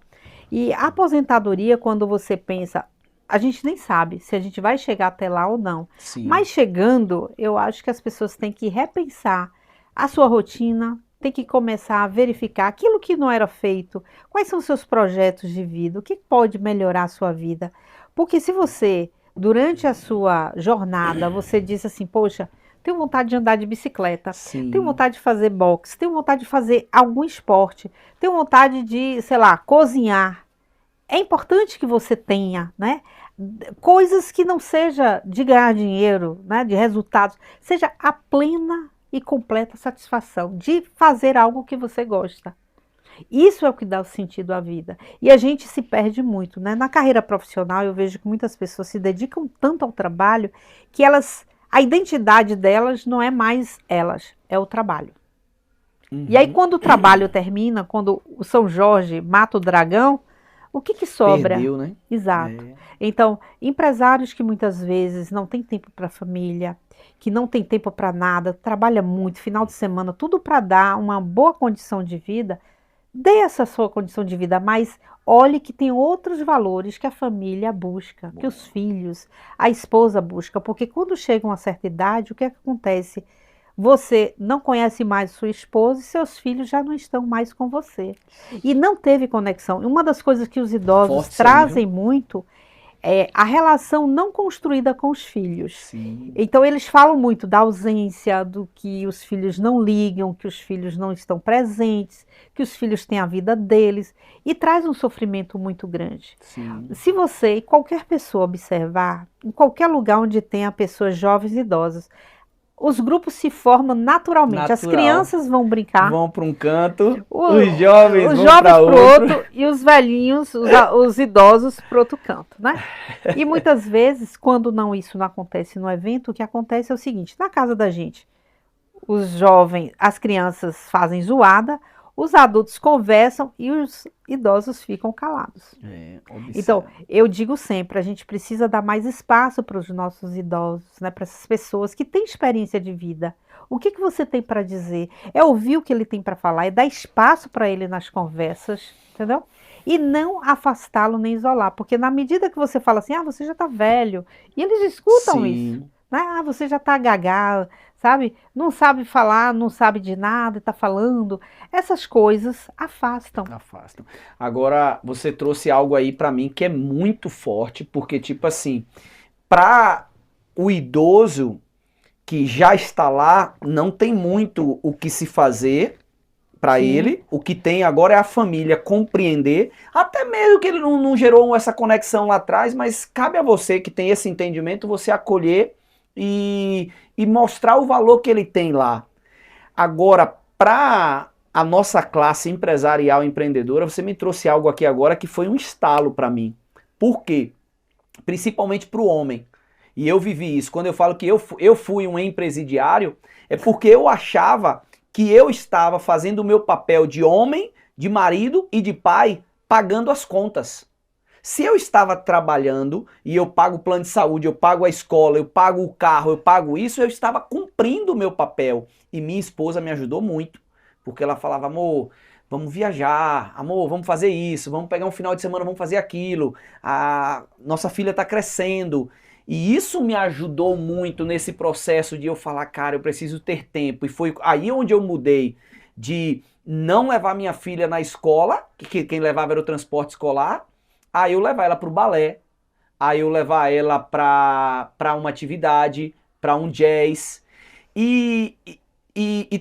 B: E a aposentadoria, quando você pensa, a gente nem sabe se a gente vai chegar até lá ou não.
A: Sim.
B: Mas chegando, eu acho que as pessoas têm que repensar a sua rotina, tem que começar a verificar aquilo que não era feito, quais são os seus projetos de vida, o que pode melhorar a sua vida. Porque se você, durante a sua jornada, você diz assim, poxa, tenho vontade de andar de bicicleta, tenho vontade de fazer boxe, tenho vontade de fazer algum esporte, tenho vontade de, sei lá, cozinhar. É importante que você tenha, né, coisas que não seja de ganhar dinheiro, né, de resultados, seja a plena e completa satisfação de fazer algo que você gosta. Isso é o que dá o sentido à vida. E a gente se perde muito, né? Na carreira profissional eu vejo que muitas pessoas se dedicam tanto ao trabalho que a identidade delas não é mais elas, é o trabalho. E aí quando o trabalho termina, quando o São Jorge mata o dragão, o que sobra?
A: Perdeu, né?
B: Exato. Então, empresários que muitas vezes não têm tempo para a família, que não tem tempo para nada, trabalha muito, final de semana, tudo para dar uma boa condição de vida, dê essa sua condição de vida, mas olhe que tem outros valores que a família busca, que os filhos, a esposa busca, porque quando chega uma certa idade, o que acontece? Você não conhece mais sua esposa e seus filhos já não estão mais com você. E não teve conexão. E uma das coisas que os idosos trazem muito é a relação não construída com os filhos.
A: Sim.
B: Então eles falam muito da ausência, do que os filhos não ligam, que os filhos não estão presentes, que os filhos têm a vida deles, e traz um sofrimento muito grande.
A: Sim.
B: Se você e qualquer pessoa observar, em qualquer lugar onde tenha pessoas jovens e idosas, os grupos se formam naturalmente. As crianças vão brincar.
A: Vão para um canto, os jovens vão para
B: outro. E os velhinhos, os idosos para outro canto, né? E muitas vezes, quando isso não acontece no evento, o que acontece é o seguinte, na casa da gente, os jovens, as crianças fazem zoada, os adultos conversam e os idosos ficam calados. Então, eu digo sempre, a gente precisa dar mais espaço para os nossos idosos, né, para essas pessoas que têm experiência de vida. O que você tem para dizer? É ouvir o que ele tem para falar, é dar espaço para ele nas conversas, entendeu? E não afastá-lo nem isolar, porque na medida que você fala assim, você já está velho, e eles escutam isso, né? Você já está gagá, sabe? Não sabe falar, não sabe de nada, está falando. Essas coisas afastam.
A: Afastam. Agora, você trouxe algo aí para mim que é muito forte, porque, tipo assim, para o idoso que já está lá, não tem muito o que se fazer para ele. O que tem agora é a família compreender, até mesmo que ele não gerou essa conexão lá atrás, mas cabe a você que tem esse entendimento, você acolher e mostrar o valor que ele tem lá. Agora, para a nossa classe empresarial empreendedora, você me trouxe algo aqui agora que foi um estalo para mim. Por quê? Principalmente para o homem. E eu vivi isso. Quando eu falo que eu fui um empresidiário, é porque eu achava que eu estava fazendo o meu papel de homem, de marido e de pai, pagando as contas. Se eu estava trabalhando e eu pago o plano de saúde, eu pago a escola, eu pago o carro, eu pago isso, eu estava cumprindo o meu papel. E minha esposa me ajudou muito, porque ela falava, amor, vamos viajar, amor, vamos fazer isso, vamos pegar um final de semana, vamos fazer aquilo, a nossa filha está crescendo. E isso me ajudou muito nesse processo de eu falar, cara, eu preciso ter tempo. E foi aí onde eu mudei de não levar minha filha na escola, que quem levava era o transporte escolar, aí eu levar ela para o balé, aí eu levar ela para uma atividade, para um jazz. E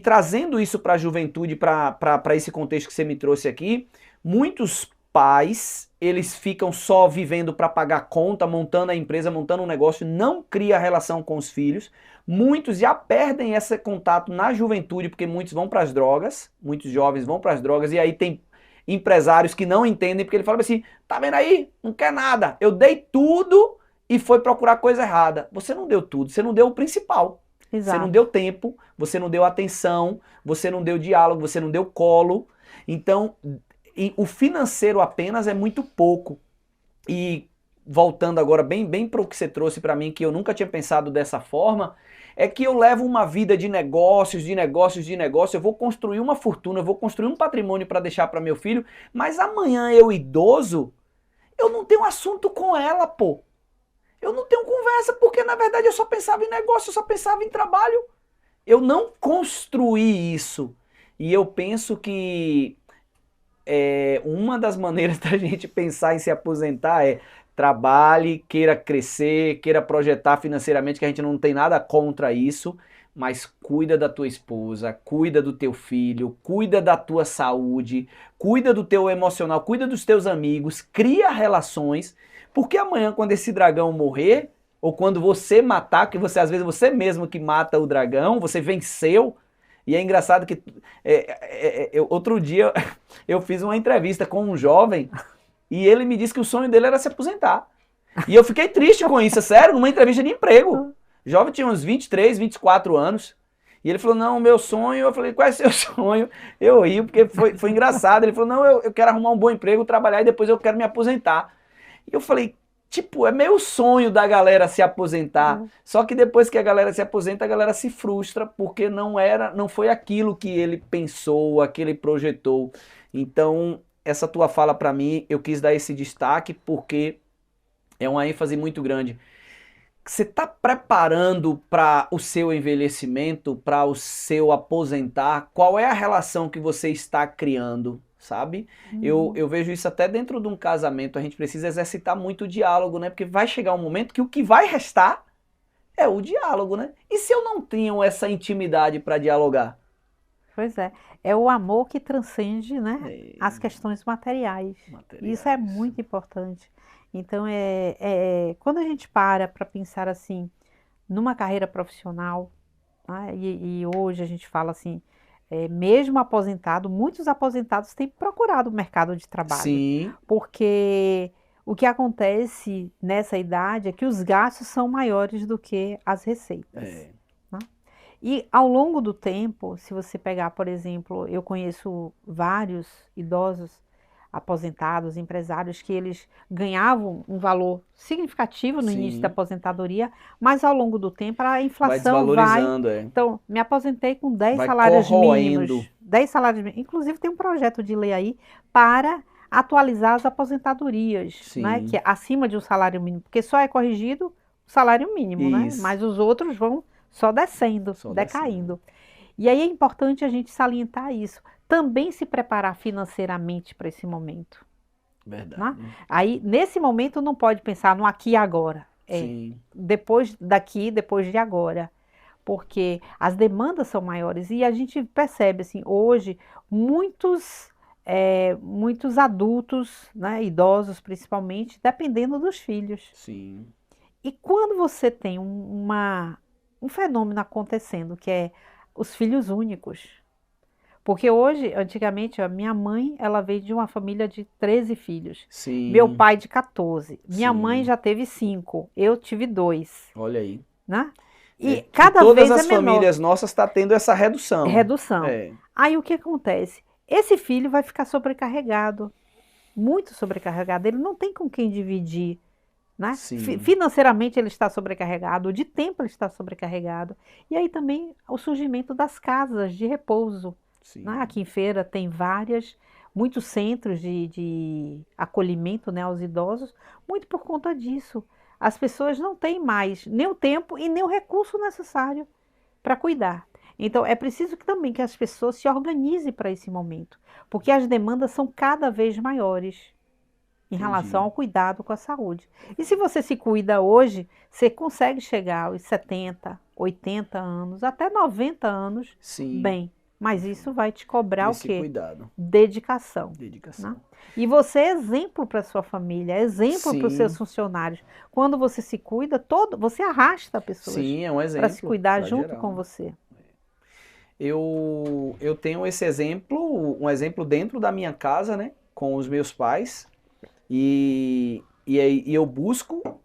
A: trazendo isso para a juventude, para esse contexto que você me trouxe aqui, muitos pais, eles ficam só vivendo para pagar conta, montando a empresa, montando um negócio, não cria relação com os filhos. Muitos já perdem esse contato na juventude, porque muitos vão para as drogas, muitos jovens vão para as drogas, e aí tem empresários que não entendem, porque ele fala assim, tá vendo aí? Não quer nada. Eu dei tudo e foi procurar coisa errada. Você não deu tudo, você não deu o principal. Exato. Você não deu tempo, você não deu atenção, você não deu diálogo, você não deu colo. Então, o financeiro apenas é muito pouco. E voltando agora bem para o que você trouxe para mim, que eu nunca tinha pensado dessa forma, é que eu levo uma vida de negócios, eu vou construir uma fortuna, eu vou construir um patrimônio para deixar para meu filho, mas amanhã eu idoso, eu não tenho assunto com ela, pô. Eu não tenho conversa, porque na verdade eu só pensava em negócio, eu só pensava em trabalho. Eu não construí isso. E eu penso que uma das maneiras da gente pensar em se aposentar é trabalhe, queira crescer, queira projetar financeiramente, que a gente não tem nada contra isso, mas cuida da tua esposa, cuida do teu filho, cuida da tua saúde, cuida do teu emocional, cuida dos teus amigos, cria relações, porque amanhã quando esse dragão morrer, ou quando você matar, que você às vezes você mesmo que mata o dragão, você venceu. E é engraçado que outro dia eu fiz uma entrevista com um jovem e ele me disse que o sonho dele era se aposentar. E eu fiquei triste com isso, é sério, numa entrevista de emprego. O jovem tinha uns 23, 24 anos. E ele falou, não, o meu sonho... Eu falei, qual é o seu sonho? Eu ri, porque foi engraçado. Ele falou, não, eu quero arrumar um bom emprego, trabalhar e depois eu quero me aposentar. E eu falei, tipo, é meio sonho da galera se aposentar. Só que depois que a galera se aposenta, a galera se frustra porque não foi aquilo que ele pensou, aquilo que ele projetou. Então, essa tua fala para mim, eu quis dar esse destaque porque é uma ênfase muito grande. Você está preparando para o seu envelhecimento, para o seu aposentar? Qual é a relação que você está criando? Sabe? Eu vejo isso até dentro de um casamento, a gente precisa exercitar muito o diálogo, né? Porque vai chegar um momento que o que vai restar é o diálogo, né? E se eu não tenho essa intimidade para dialogar?
B: Pois é o amor que transcende, né, as questões materiais. Isso é muito importante. Então, quando a gente para pensar assim, numa carreira profissional, né, e hoje a gente fala assim, mesmo aposentado, muitos aposentados têm procurado o mercado de trabalho.
A: Sim.
B: Porque o que acontece nessa idade é que os gastos são maiores do que as receitas. Né? E ao longo do tempo, se você pegar, por exemplo, eu conheço vários idosos aposentados, empresários, que eles ganhavam um valor significativo no início da
A: Sim.
B: aposentadoria, mas ao longo do tempo a
A: Vai
B: inflação
A: desvalorizando, é.
B: Então, me aposentei com 10
A: Vai
B: salários
A: corroendo.
B: mínimos. 10 salários mínimos. Inclusive, tem um projeto de lei aí para atualizar as aposentadorias, né?
A: Sim.
B: Que é acima de um salário mínimo, porque só é corrigido o salário mínimo, né?
A: Isso.
B: Mas os outros vão só descendo,
A: Só
B: decaindo. E aí é importante a gente salientar isso. Também se preparar financeiramente para esse momento.
A: Verdade.
B: Né? Aí, nesse momento, não pode pensar no aqui e agora.
A: Sim.
B: Depois daqui, depois de agora. Porque as demandas são maiores. E a gente percebe, assim, hoje, muitos adultos, né, idosos principalmente, dependendo dos filhos.
A: Sim.
B: E quando você tem um fenômeno acontecendo, que é os filhos únicos. Porque hoje, antigamente, a minha mãe, ela veio de uma família de 13 filhos.
A: Sim.
B: Meu pai de 14. Minha
A: Sim.
B: mãe já teve 5. Eu tive 2.
A: Olha aí.
B: Né? E cada vez
A: todas as
B: é menor.
A: famílias nossas estão tendo essa redução.
B: Redução. Aí o que acontece? Esse filho vai ficar sobrecarregado. Muito sobrecarregado. Ele não tem com quem dividir. Né? Financeiramente ele está sobrecarregado, de tempo ele está sobrecarregado. E aí também o surgimento das casas de repouso. Né? Aqui em Feira tem muitos centros de acolhimento, né, aos idosos, muito por conta disso. As pessoas não têm mais nem o tempo e nem o recurso necessário para cuidar. Então é preciso também que as pessoas se organizem para esse momento, porque as demandas são cada vez maiores em relação ao cuidado com a saúde. E se você se cuida hoje, você consegue chegar aos 70, 80 anos, até 90 anos, bem. Mas isso vai te cobrar o quê?
A: Cuidado.
B: Dedicação. Né? E você é exemplo para sua família, é exemplo para os seus funcionários. Quando você se cuida, você arrasta pessoas para se cuidar junto com você.
A: Eu tenho esse exemplo, um exemplo dentro da minha casa, né, com os meus pais. E eu busco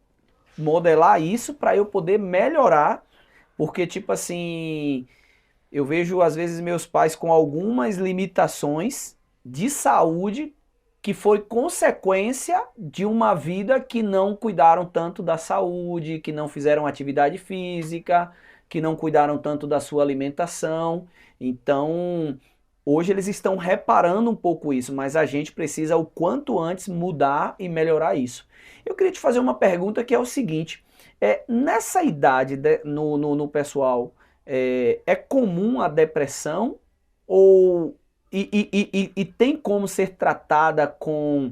A: modelar isso para eu poder melhorar, porque, tipo assim, eu vejo às vezes meus pais com algumas limitações de saúde que foi consequência de uma vida que não cuidaram tanto da saúde, que não fizeram atividade física, que não cuidaram tanto da sua alimentação. Então, hoje eles estão reparando um pouco isso, mas a gente precisa o quanto antes mudar e melhorar isso. Eu queria te fazer uma pergunta que é o seguinte, nessa idade no pessoal, é comum a depressão e tem como ser tratada com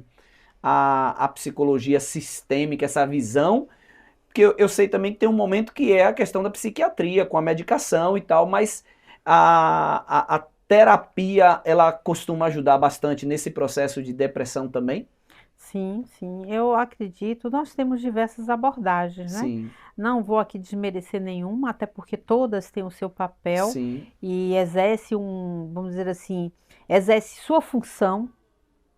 A: a psicologia sistêmica, essa visão? Porque eu sei também que tem um momento que é a questão da psiquiatria, com a medicação e tal, mas a terapia, ela costuma ajudar bastante nesse processo de depressão também?
B: Sim, sim, eu acredito. Nós temos diversas abordagens, né?
A: Sim.
B: Não vou aqui desmerecer nenhuma, até porque todas têm o seu papel.
A: Sim.
B: E exerce vamos dizer assim, exerce sua função,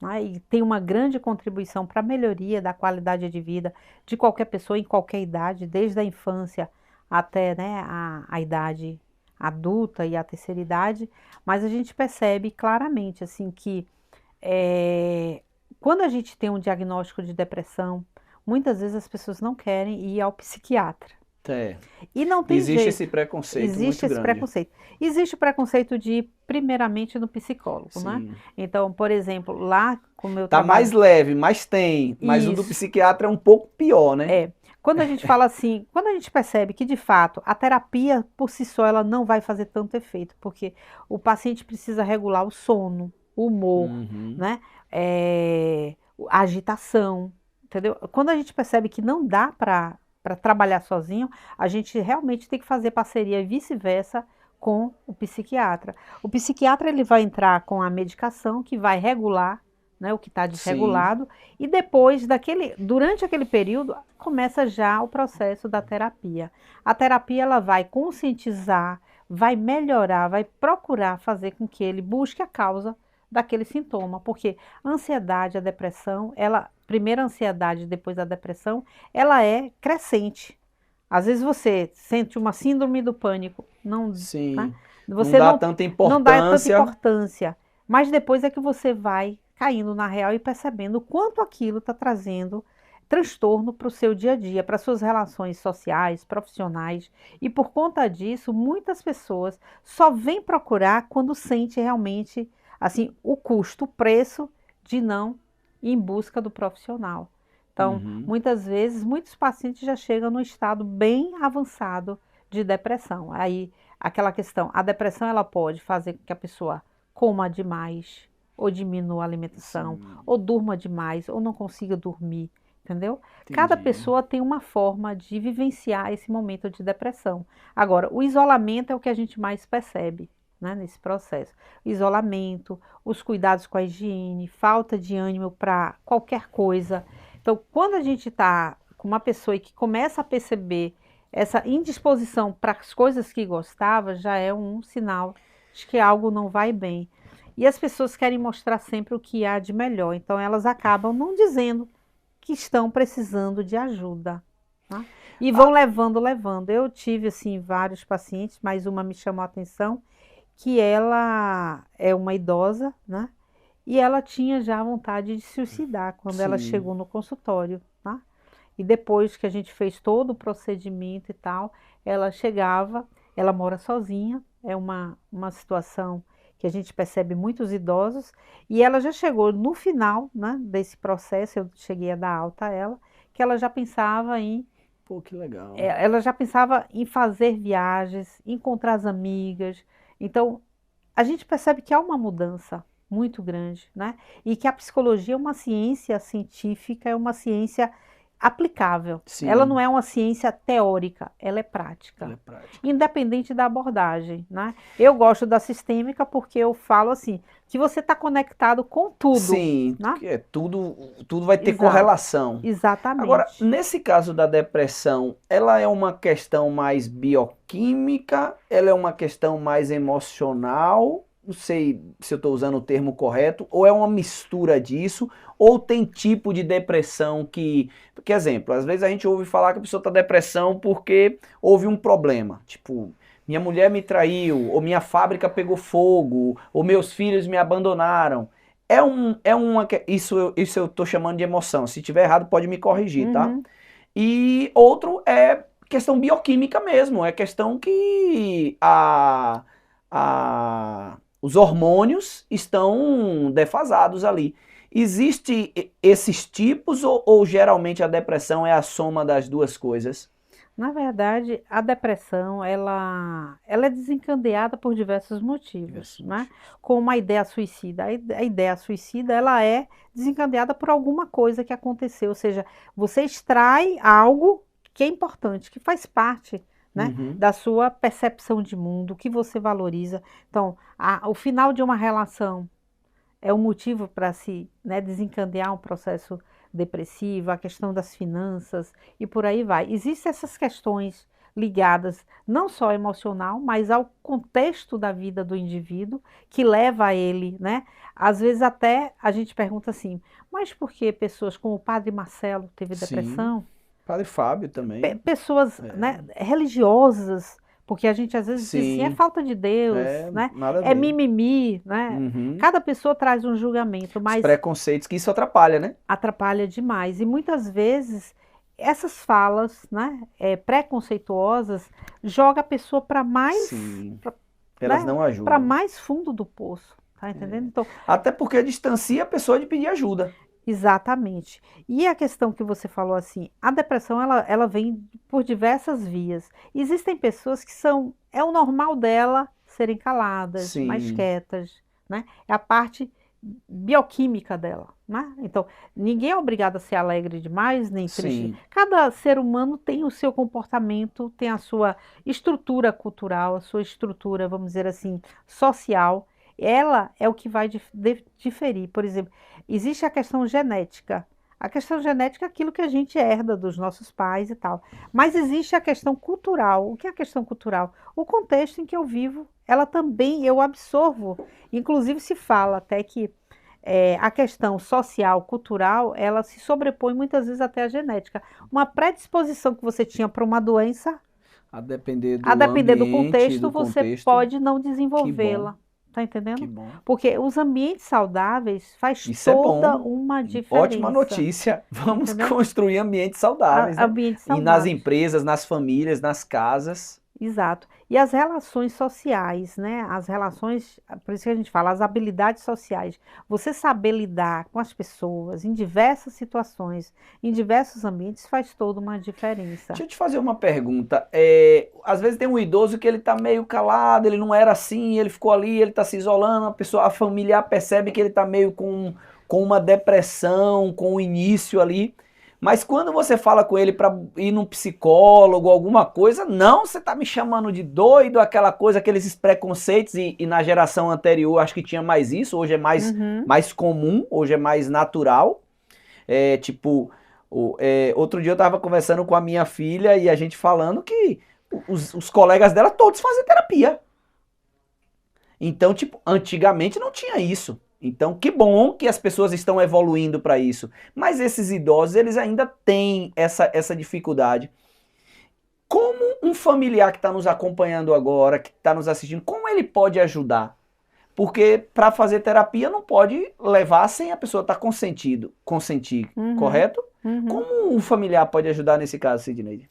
B: né? E tem uma grande contribuição para a melhoria da qualidade de vida de qualquer pessoa em qualquer idade, desde a infância até, né, a idade adulta e a terceira idade. Mas a gente percebe claramente assim que quando a gente tem um diagnóstico de depressão, muitas vezes as pessoas não querem ir ao psiquiatra. E não tem
A: Existe
B: jeito.
A: esse preconceito
B: Existe
A: muito
B: esse
A: grande.
B: preconceito. Existe o preconceito de ir primeiramente no psicólogo, né? Então, por exemplo, lá como eu
A: Tá mais leve, mas mas o do psiquiatra é um pouco pior, né?
B: Quando a gente fala assim, quando a gente percebe que de fato a terapia por si só ela não vai fazer tanto efeito, porque o paciente precisa regular o sono, o humor, né? A agitação, entendeu? Quando a gente percebe que não dá para trabalhar sozinho, a gente realmente tem que fazer parceria e vice-versa com o psiquiatra. O psiquiatra ele vai entrar com a medicação que vai regular, né, o que está desregulado, e depois durante aquele período começa já o processo da terapia. A terapia ela vai conscientizar, vai melhorar, vai procurar fazer com que ele busque a causa daquele sintoma, porque a ansiedade, a depressão, primeiro a ansiedade, depois a depressão, ela é crescente. Às vezes você sente uma síndrome do pânico não,
A: Sim.
B: né?
A: Você não dá tanta
B: importância. Mas depois é que você vai caindo na real e percebendo o quanto aquilo está trazendo transtorno para o seu dia a dia, para suas relações sociais, profissionais. E por conta disso, muitas pessoas só vêm procurar quando sente realmente assim o custo, o preço de não ir em busca do profissional. Então, muitas vezes, muitos pacientes já chegam no estado bem avançado de depressão. Aí, aquela questão, a depressão ela pode fazer com que a pessoa coma demais, ou diminua a alimentação, ou durma demais, ou não consiga dormir. Entendeu? Entendi. Cada pessoa tem uma forma de vivenciar esse momento de depressão. Agora, o isolamento é o que a gente mais percebe, né, nesse processo. O isolamento, os cuidados com a higiene, falta de ânimo para qualquer coisa. Então, quando a gente está com uma pessoa que começa a perceber essa indisposição para as coisas que gostava, já é um sinal de que algo não vai bem. E as pessoas querem mostrar sempre o que há de melhor, então elas acabam não dizendo que estão precisando de ajuda, tá? E vão levando. Eu tive, assim, vários pacientes, mas uma me chamou a atenção, que ela é uma idosa, né? E ela tinha já vontade de se suicidar quando ela chegou no consultório, tá? E depois que a gente fez todo o procedimento e tal, ela chegava, ela mora sozinha, é uma situação que a gente percebe muitos idosos, e ela já chegou no final, né, desse processo, eu cheguei a dar alta a ela, que ela já pensava em...
A: Pô, que legal.
B: Ela já pensava em fazer viagens, encontrar as amigas. Então, a gente percebe que há uma mudança muito grande, né? E que a psicologia é uma ciência científica, é uma ciência aplicável. Sim. Ela não é uma ciência teórica, ela é prática. Independente da abordagem, né? Eu gosto da sistêmica porque eu falo assim, que você está conectado com tudo.
A: Sim,
B: né?
A: Tudo vai ter correlação.
B: Exatamente.
A: Agora, nesse caso da depressão, ela é uma questão mais bioquímica, ela é uma questão mais emocional, não sei se eu estou usando o termo correto, ou é uma mistura disso, ou tem tipo de depressão que... Porque, exemplo, às vezes a gente ouve falar que a pessoa está depressão porque houve um problema, tipo, minha mulher me traiu, ou minha fábrica pegou fogo, ou meus filhos me abandonaram. Isso eu estou chamando de emoção, se tiver errado pode me corrigir, tá? E outro é questão bioquímica mesmo, é questão que os hormônios estão defasados ali. Existem esses tipos ou geralmente a depressão é a soma das duas coisas?
B: Na verdade, a depressão, ela é desencadeada por diversos motivos, né? Como a ideia suicida. A ideia suicida, ela é desencadeada por alguma coisa que aconteceu, ou seja, você extrai algo que é importante, que faz parte, né, da sua percepção de mundo, que você valoriza. Então, o final de uma relação é um motivo para se, né, desencadear um processo depressivo, a questão das finanças e por aí vai. Existem essas questões ligadas não só ao emocional, mas ao contexto da vida do indivíduo que leva a ele, né? Às vezes até a gente pergunta assim, mas por que pessoas como o Padre Marcelo teve depressão?
A: Sim, Padre Fábio também.
B: Pessoas né, religiosas, porque a gente às vezes diz assim, é falta de Deus, né? É mimimi, né? Cada pessoa traz um julgamento, mas...
A: Os preconceitos, que isso atrapalha, né?
B: Atrapalha demais. E muitas vezes essas falas, né, preconceituosas, joga a pessoa para mais...
A: Sim, elas não ajudam.
B: Para mais fundo do poço, tá entendendo? Então,
A: até porque distancia a pessoa de pedir ajuda.
B: Exatamente. E a questão que você falou assim, a depressão ela vem por diversas vias. Existem pessoas que é o normal dela serem caladas, mais quietas, né? É a parte bioquímica dela, né? Então, ninguém é obrigado a ser alegre demais, nem triste. Cada ser humano tem o seu comportamento, tem a sua estrutura cultural, a sua estrutura, vamos dizer assim, social. Ela é o que vai diferir. Por exemplo, existe a questão genética. A questão genética é aquilo que a gente herda dos nossos pais e tal. Mas existe a questão cultural. O que é a questão cultural? O contexto em que eu vivo, ela também, eu absorvo. Inclusive se fala até que a questão social, cultural, ela se sobrepõe muitas vezes até a genética. Uma predisposição que você tinha para uma doença,
A: A depender do
B: A depender do
A: ambiente,
B: contexto,
A: do
B: você
A: contexto.
B: pode não
A: Que
B: desenvolvê-la.
A: bom,
B: Tá entendendo?
A: que bom.
B: Porque os ambientes saudáveis faz
A: Isso é
B: toda
A: bom.
B: uma
A: Ótima
B: diferença.
A: notícia. Vamos
B: Entendeu?
A: construir ambientes saudáveis, né?
B: Ambientes
A: E nas
B: saudáveis.
A: empresas, nas famílias, nas casas.
B: Exato. E as relações sociais, né? As relações, por isso que a gente fala, as habilidades sociais. Você saber lidar com as pessoas em diversas situações, em diversos ambientes, faz toda uma diferença.
A: Deixa eu te fazer uma pergunta. Às vezes tem um idoso que ele tá meio calado, ele não era assim, ele ficou ali, ele tá se isolando, a familiar percebe que ele tá meio com uma depressão, com o início ali. Mas quando você fala com ele para ir num psicólogo, alguma coisa, não, você tá me chamando de doido, aquela coisa, aqueles preconceitos, e na geração anterior acho que tinha mais isso, hoje é mais comum, hoje é mais natural. Tipo, outro dia eu tava conversando com a minha filha e a gente falando que os colegas dela todos fazem terapia. Então, tipo, antigamente não tinha isso. Então, que bom que as pessoas estão evoluindo para isso. Mas esses idosos, eles ainda têm essa dificuldade. Como um familiar que está nos acompanhando agora, que está nos assistindo, como ele pode ajudar? Porque para fazer terapia não pode levar sem a pessoa estar consentir, correto? Como um familiar pode ajudar nesse caso, Sidneide?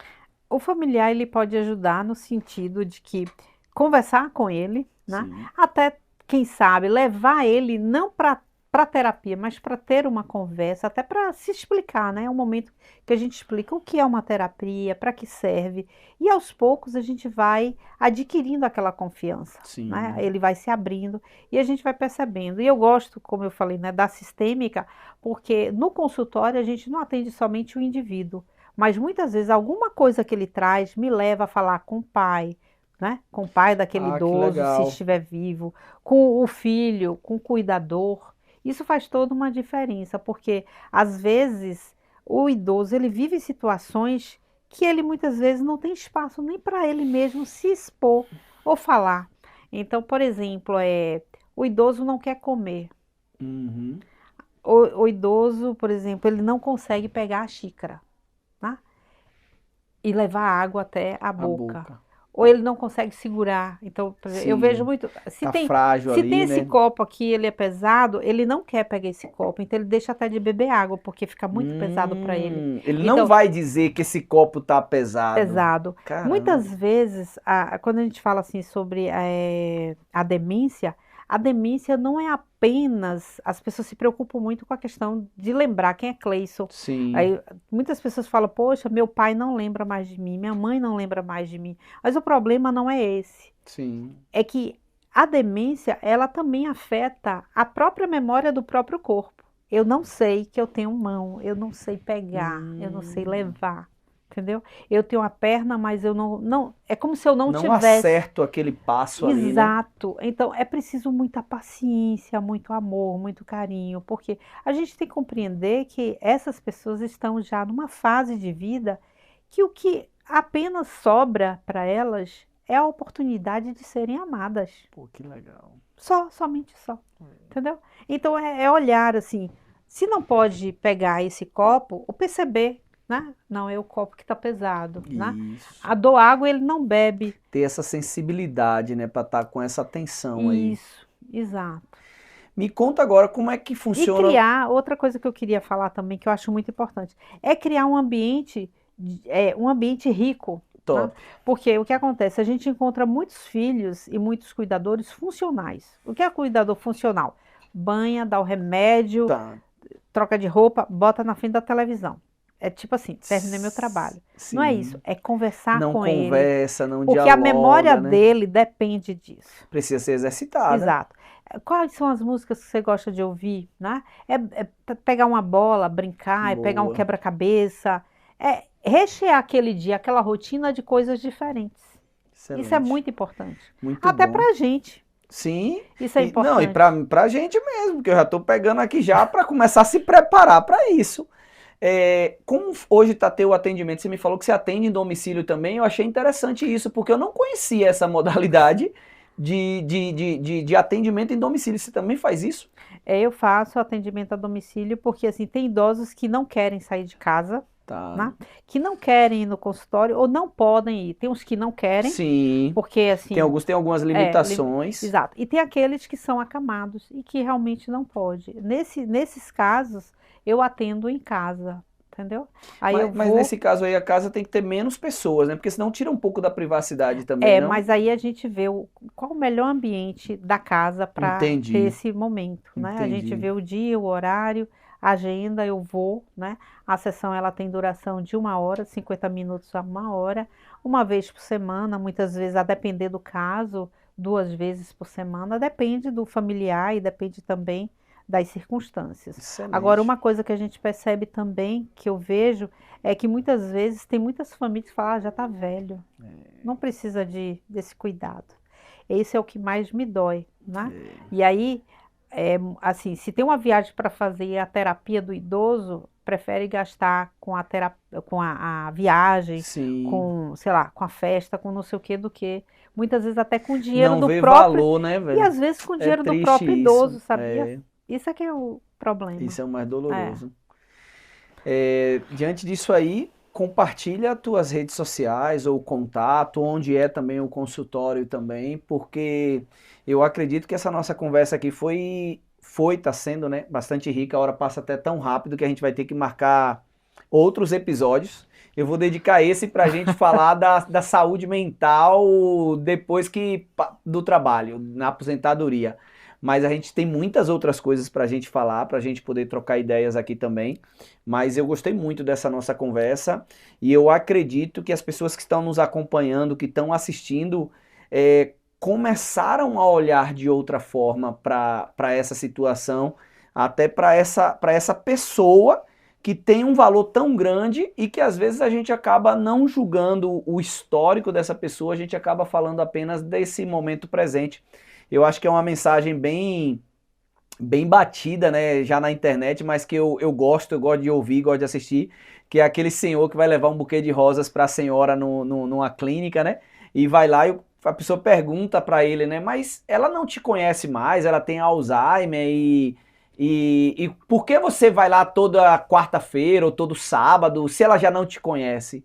B: O familiar, ele pode ajudar no sentido de que conversar com ele, né?
A: Sim.
B: Até, quem sabe, levar ele não para terapia, mas para ter uma conversa, até para se explicar, né? É um momento que a gente explica o que é uma terapia, para que serve, e aos poucos a gente vai adquirindo aquela confiança,
A: Sim.
B: né? Ele vai se abrindo e a gente vai percebendo. E eu gosto, como eu falei, né, da sistêmica, porque no consultório a gente não atende somente o indivíduo, mas muitas vezes alguma coisa que ele traz me leva a falar com o pai, né? Com o pai daquele idoso, se estiver vivo, com o filho, com o cuidador. Isso faz toda uma diferença, porque às vezes o idoso ele vive situações que ele muitas vezes não tem espaço nem para ele mesmo se expor ou falar. Então, por exemplo, o idoso não quer comer.
A: Uhum.
B: O idoso, por exemplo, ele não consegue pegar a xícara, né? E levar a água até a boca. Ou ele não consegue segurar. Então, por exemplo, eu vejo muito. Se tem esse copo aqui, ele é pesado, ele não quer pegar esse copo, então ele deixa até de beber água, porque fica muito pesado para ele.
A: Ele não vai dizer que esse copo tá pesado.
B: Pesado.
A: Caramba.
B: Muitas vezes, quando a gente fala assim sobre a demência não é apenas, as pessoas se preocupam muito com a questão de lembrar quem é Cleison.
A: Sim.
B: Aí, muitas pessoas falam, poxa, meu pai não lembra mais de mim, minha mãe não lembra mais de mim. Mas o problema não é esse.
A: Sim.
B: É que a demência, ela também afeta a própria memória do próprio corpo. Eu não sei que eu tenho mão, eu não sei pegar, eu não sei levar. Entendeu? Eu tenho a perna, mas eu não é como se eu não tivesse.
A: Não acerto aquele passo ali, né?
B: Exato. Então, é preciso muita paciência, muito amor, muito carinho, porque a gente tem que compreender que essas pessoas estão já numa fase de vida que o que apenas sobra para elas é a oportunidade de serem amadas.
A: Pô, que legal.
B: Somente só. Entendeu? Então, é olhar assim, se não pode pegar esse copo, ou perceber, né? Não, é o copo que está pesado, né? A do água ele não bebe.
A: Ter essa sensibilidade, né? Para estar com essa atenção aí.
B: Isso, exato.
A: Me conta agora como é que funciona.
B: E criar, outra coisa que eu queria falar também, que eu acho muito importante, é criar um ambiente rico.
A: Top.
B: Né? Porque o que acontece? A gente encontra muitos filhos e muitos cuidadores funcionais. O que é cuidador funcional? Banha, dá o remédio, troca de roupa, bota na frente da televisão. É tipo assim, terminei meu trabalho. Sim. Não é isso, é conversar com ele.
A: Não conversa, não dialoga,
B: porque a memória dele depende disso.
A: Precisa ser exercitada.
B: Exato. Quais são as músicas que você gosta de ouvir, né? Pegar uma bola, brincar, pegar um quebra-cabeça. Rechear aquele dia, aquela rotina de coisas diferentes. Excelente. Isso é muito importante. Muito até bom. Pra gente.
A: Sim.
B: Isso é importante.
A: Não, e pra gente mesmo, que eu já tô pegando aqui já para começar a se preparar para isso. Como hoje está teu atendimento, você me falou que você atende em domicílio também, eu achei interessante isso, porque eu não conhecia essa modalidade de atendimento em domicílio. Você também faz isso?
B: Eu faço atendimento a domicílio porque assim, tem idosos que não querem sair de casa,
A: Tá.
B: né? Que não querem ir no consultório ou não podem ir. Tem uns que não querem,
A: Sim.
B: porque assim...
A: Tem alguns, tem algumas limitações.
B: Exato. E tem aqueles que são acamados e que realmente não pode. Nesses casos, eu atendo em casa, entendeu? Aí
A: Mas nesse caso aí a casa tem que ter menos pessoas, né? Porque senão tira um pouco da privacidade também, não?
B: Mas aí a gente vê qual o melhor ambiente da casa para ter
A: Entendi.
B: esse momento, né? A gente vê o dia, o horário, a agenda, eu vou, né? A sessão ela tem duração de 1 hora, 50 minutos a 1 hora, uma vez por semana, muitas vezes, a depender do caso, 2 vezes por semana, depende do familiar e depende também das circunstâncias.
A: Excelente.
B: Agora, uma coisa que a gente percebe também, que eu vejo, é que muitas vezes tem muitas famílias que falam, já está velho, não precisa desse cuidado. Esse é o que mais me dói, né? E aí, assim, se tem uma viagem para fazer a terapia do idoso, prefere gastar com a viagem,
A: Sim.
B: com, sei lá, com a festa, com não sei o que, do que muitas vezes até com o dinheiro
A: não
B: do
A: vê
B: próprio...
A: valor, né, velho?
B: E às vezes com o dinheiro do
A: triste
B: próprio idoso,
A: isso.
B: sabia? Isso é que é o problema.
A: Isso é o mais doloroso. Diante disso aí, compartilha as tuas redes sociais ou contato, onde é também o consultório também, porque eu acredito que essa nossa conversa aqui tá sendo, né, bastante rica, a hora passa até tão rápido que a gente vai ter que marcar outros episódios. Eu vou dedicar esse pra gente falar da saúde mental depois do trabalho, na aposentadoria. Mas a gente tem muitas outras coisas pra gente falar, pra gente poder trocar ideias aqui também. Mas eu gostei muito dessa nossa conversa e eu acredito que as pessoas que estão nos acompanhando, que estão assistindo, começaram a olhar de outra forma para essa situação, até para essa pessoa que tem um valor tão grande e que às vezes a gente acaba não julgando o histórico dessa pessoa, a gente acaba falando apenas desse momento presente. Eu acho que é uma mensagem bem batida, né, já na internet, mas que eu gosto de ouvir, gosto de assistir, que é aquele senhor que vai levar um buquê de rosas para a senhora numa clínica, né, e vai lá e a pessoa pergunta para ele, né, mas ela não te conhece mais, ela tem Alzheimer e por que você vai lá toda quarta-feira ou todo sábado, se ela já não te conhece?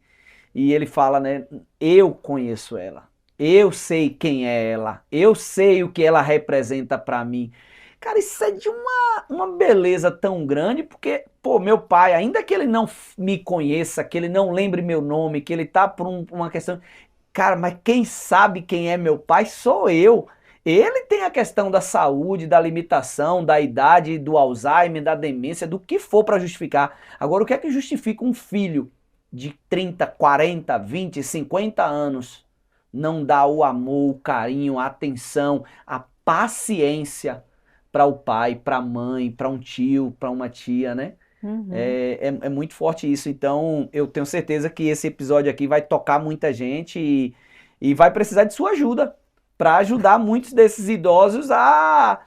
A: E ele fala, né, eu conheço ela. Eu sei quem é ela, eu sei o que ela representa para mim. Cara, isso é de uma beleza tão grande, porque, pô, meu pai, ainda que ele não me conheça, que ele não lembre meu nome, que ele tá por uma questão... Cara, mas quem sabe quem é meu pai sou eu. Ele tem a questão da saúde, da limitação, da idade, do Alzheimer, da demência, do que for para justificar. Agora, o que é que justifica um filho de 30, 40, 20, 50 anos não dar o amor, o carinho, a atenção, a paciência para o pai, para a mãe, para um tio, para uma tia, né?
B: Uhum.
A: É muito forte isso. Então, eu tenho certeza que esse episódio aqui vai tocar muita gente e vai precisar de sua ajuda para ajudar muitos desses idosos a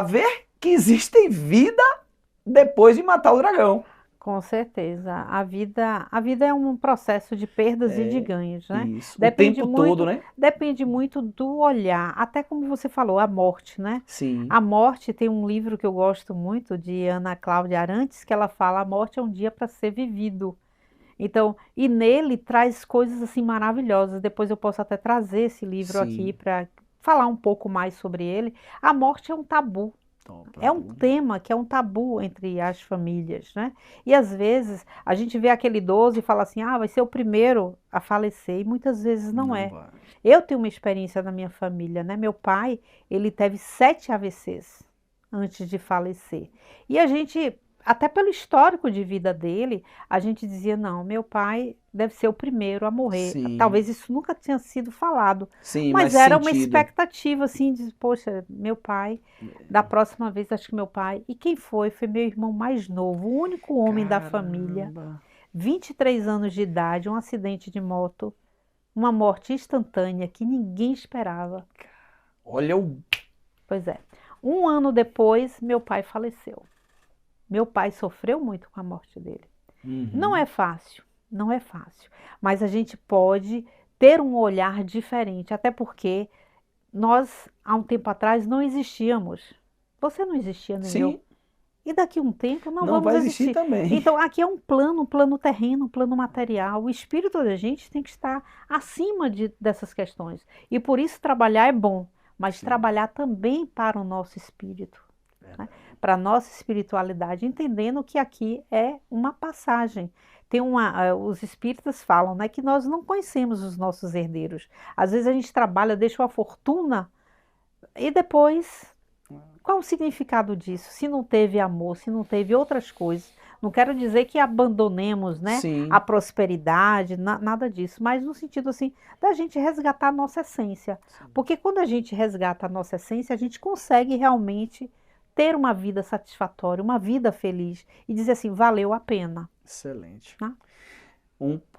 A: ver que existe vida depois de matar o dragão.
B: Com certeza. A vida é um processo de perdas e de ganhos, né?
A: Isso.
B: Depende
A: o tempo
B: muito,
A: todo, né?
B: Depende muito do olhar. Até como você falou, a morte, né?
A: Sim.
B: A morte, tem um livro que eu gosto muito, de Ana Cláudia Arantes, que ela fala, a morte é um dia para ser vivido. Então, e nele traz coisas assim maravilhosas. Depois eu posso até trazer esse livro aqui para falar um pouco mais sobre ele. A morte é um tabu. É um tema que é um tabu entre as famílias, né? E às vezes a gente vê aquele idoso e fala assim, vai ser o primeiro a falecer, e muitas vezes não é.
A: Vai.
B: Eu tenho uma experiência na minha família, né? Meu pai, ele teve 7 AVCs antes de falecer. E a gente, até pelo histórico de vida dele, a gente dizia, não, meu pai deve ser o primeiro a morrer.
A: Sim.
B: Talvez isso nunca tinha sido falado.
A: Sim,
B: mas
A: mas
B: era uma
A: sentido.
B: expectativa, assim, de, poxa, meu pai, da próxima vez, acho que meu pai... E quem foi? Foi meu irmão mais novo, o único homem da família. 23 anos de idade, um acidente de moto, uma morte instantânea que ninguém esperava.
A: Olha o...
B: Pois é. 1 ano depois, meu pai faleceu. Meu pai sofreu muito com a morte dele.
A: Uhum.
B: Não é fácil, não é fácil. Mas a gente pode ter um olhar diferente, até porque nós, há um tempo atrás, não existíamos. Você não existia, nem eu. E daqui a um tempo não vamos
A: vai existir também.
B: Então aqui é um plano terreno, um plano material. O espírito da gente tem que estar acima dessas questões. E por isso trabalhar é bom, mas trabalhar também para o nosso espírito, né? Para a nossa espiritualidade, entendendo que aqui é uma passagem. Os espíritas falam, né, que nós não conhecemos os nossos herdeiros. Às vezes a gente trabalha, deixa uma fortuna e depois, qual o significado disso? Se não teve amor, se não teve outras coisas. Não quero dizer que abandonemos, né, a prosperidade, nada disso, mas no sentido assim, da gente resgatar a nossa essência. Porque quando a gente resgata a nossa essência, a gente consegue realmente ter uma vida satisfatória, uma vida feliz e dizer assim, valeu a pena.
A: Excelente.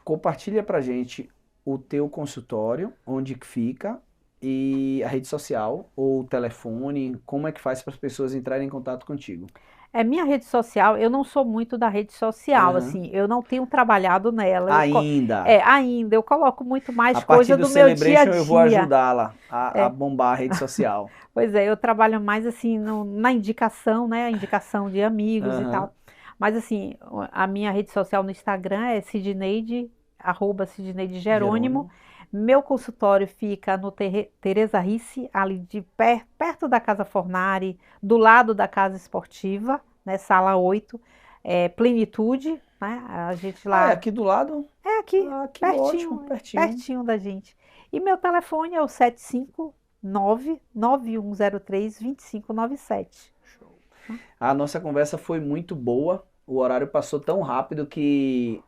A: Compartilha pra gente o teu consultório, onde que fica, e a rede social ou o telefone, como é que faz para as pessoas entrarem em contato contigo?
B: Minha rede social, eu não sou muito da rede social, assim, eu não tenho trabalhado nela.
A: Ainda?
B: Ainda, eu coloco muito mais coisa do meu dia a dia.
A: Eu vou ajudá-la a bombar a rede social.
B: Pois é, eu trabalho mais assim na indicação, né, a indicação de amigos e tal. Mas assim, a minha rede social no Instagram é Sidneide, @SidneideJerônimo. Meu consultório fica no Teresa Ricci, ali perto da Casa Fornari, do lado da Casa Esportiva, né, sala 8, Plenitude, né, a gente lá...
A: aqui do lado?
B: É aqui,
A: pertinho, ótimo,
B: pertinho da gente. E meu telefone é o 759-9103-2597.
A: A nossa conversa foi muito boa, o horário passou tão rápido que...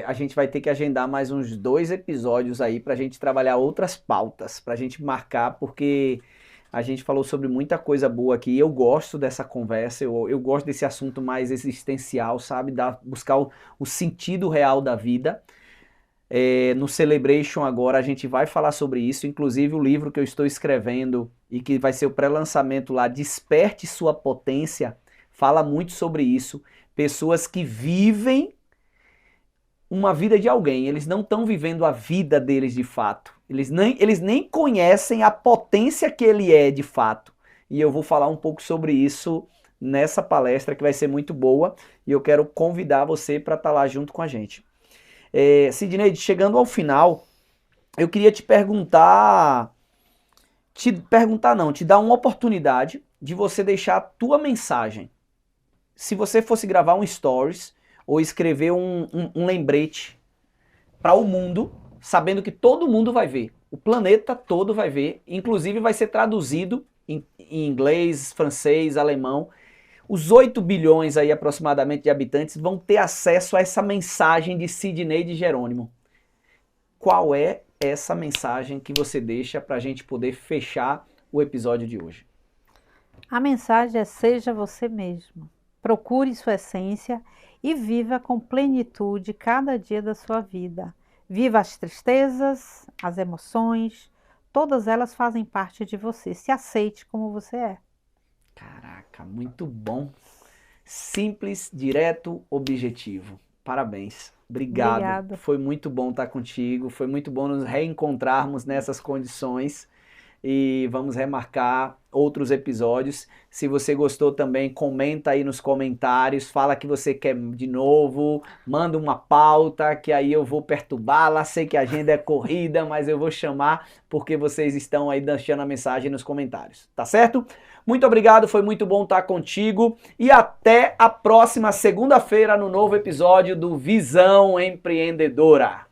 A: a gente vai ter que agendar mais uns 2 episódios aí pra gente trabalhar outras pautas, pra gente marcar, porque a gente falou sobre muita coisa boa aqui. Eu gosto dessa conversa, eu gosto desse assunto mais existencial, sabe? Buscar o sentido real da vida. No Celebration agora a gente vai falar sobre isso, inclusive o livro que eu estou escrevendo e que vai ser o pré-lançamento lá, Desperte Sua Potência, fala muito sobre isso. Pessoas que vivem uma vida de alguém, eles não estão vivendo a vida deles de fato, eles nem conhecem a potência que ele é de fato, e eu vou falar um pouco sobre isso nessa palestra que vai ser muito boa, e eu quero convidar você para estar lá junto com a gente. Sidneide, chegando ao final, eu queria te dar uma oportunidade de você deixar a tua mensagem. Se você fosse gravar um stories, ou escrever um lembrete para o mundo, sabendo que todo mundo vai ver, o planeta todo vai ver, inclusive vai ser traduzido em inglês, francês, alemão. Os 8 bilhões aí aproximadamente de habitantes vão ter acesso a essa mensagem de Sidneide Jerônimo. Qual é essa mensagem que você deixa para a gente poder fechar o episódio de hoje?
B: A mensagem é: seja você mesmo. Procure sua essência e viva com plenitude cada dia da sua vida. Viva as tristezas, as emoções, todas elas fazem parte de você. Se aceite como você é.
A: Caraca, muito bom. Simples, direto, objetivo. Parabéns. Obrigado.
B: Obrigada.
A: Foi muito bom estar contigo, foi muito bom nos reencontrarmos nessas condições. E vamos remarcar outros episódios. Se você gostou também, comenta aí nos comentários, fala que você quer de novo, manda uma pauta que aí eu vou perturbá-la. Sei que a agenda é corrida, mas eu vou chamar porque vocês estão aí deixando a mensagem nos comentários, tá certo? Muito obrigado, foi muito bom estar contigo e até a próxima segunda-feira no novo episódio do Visão Empreendedora.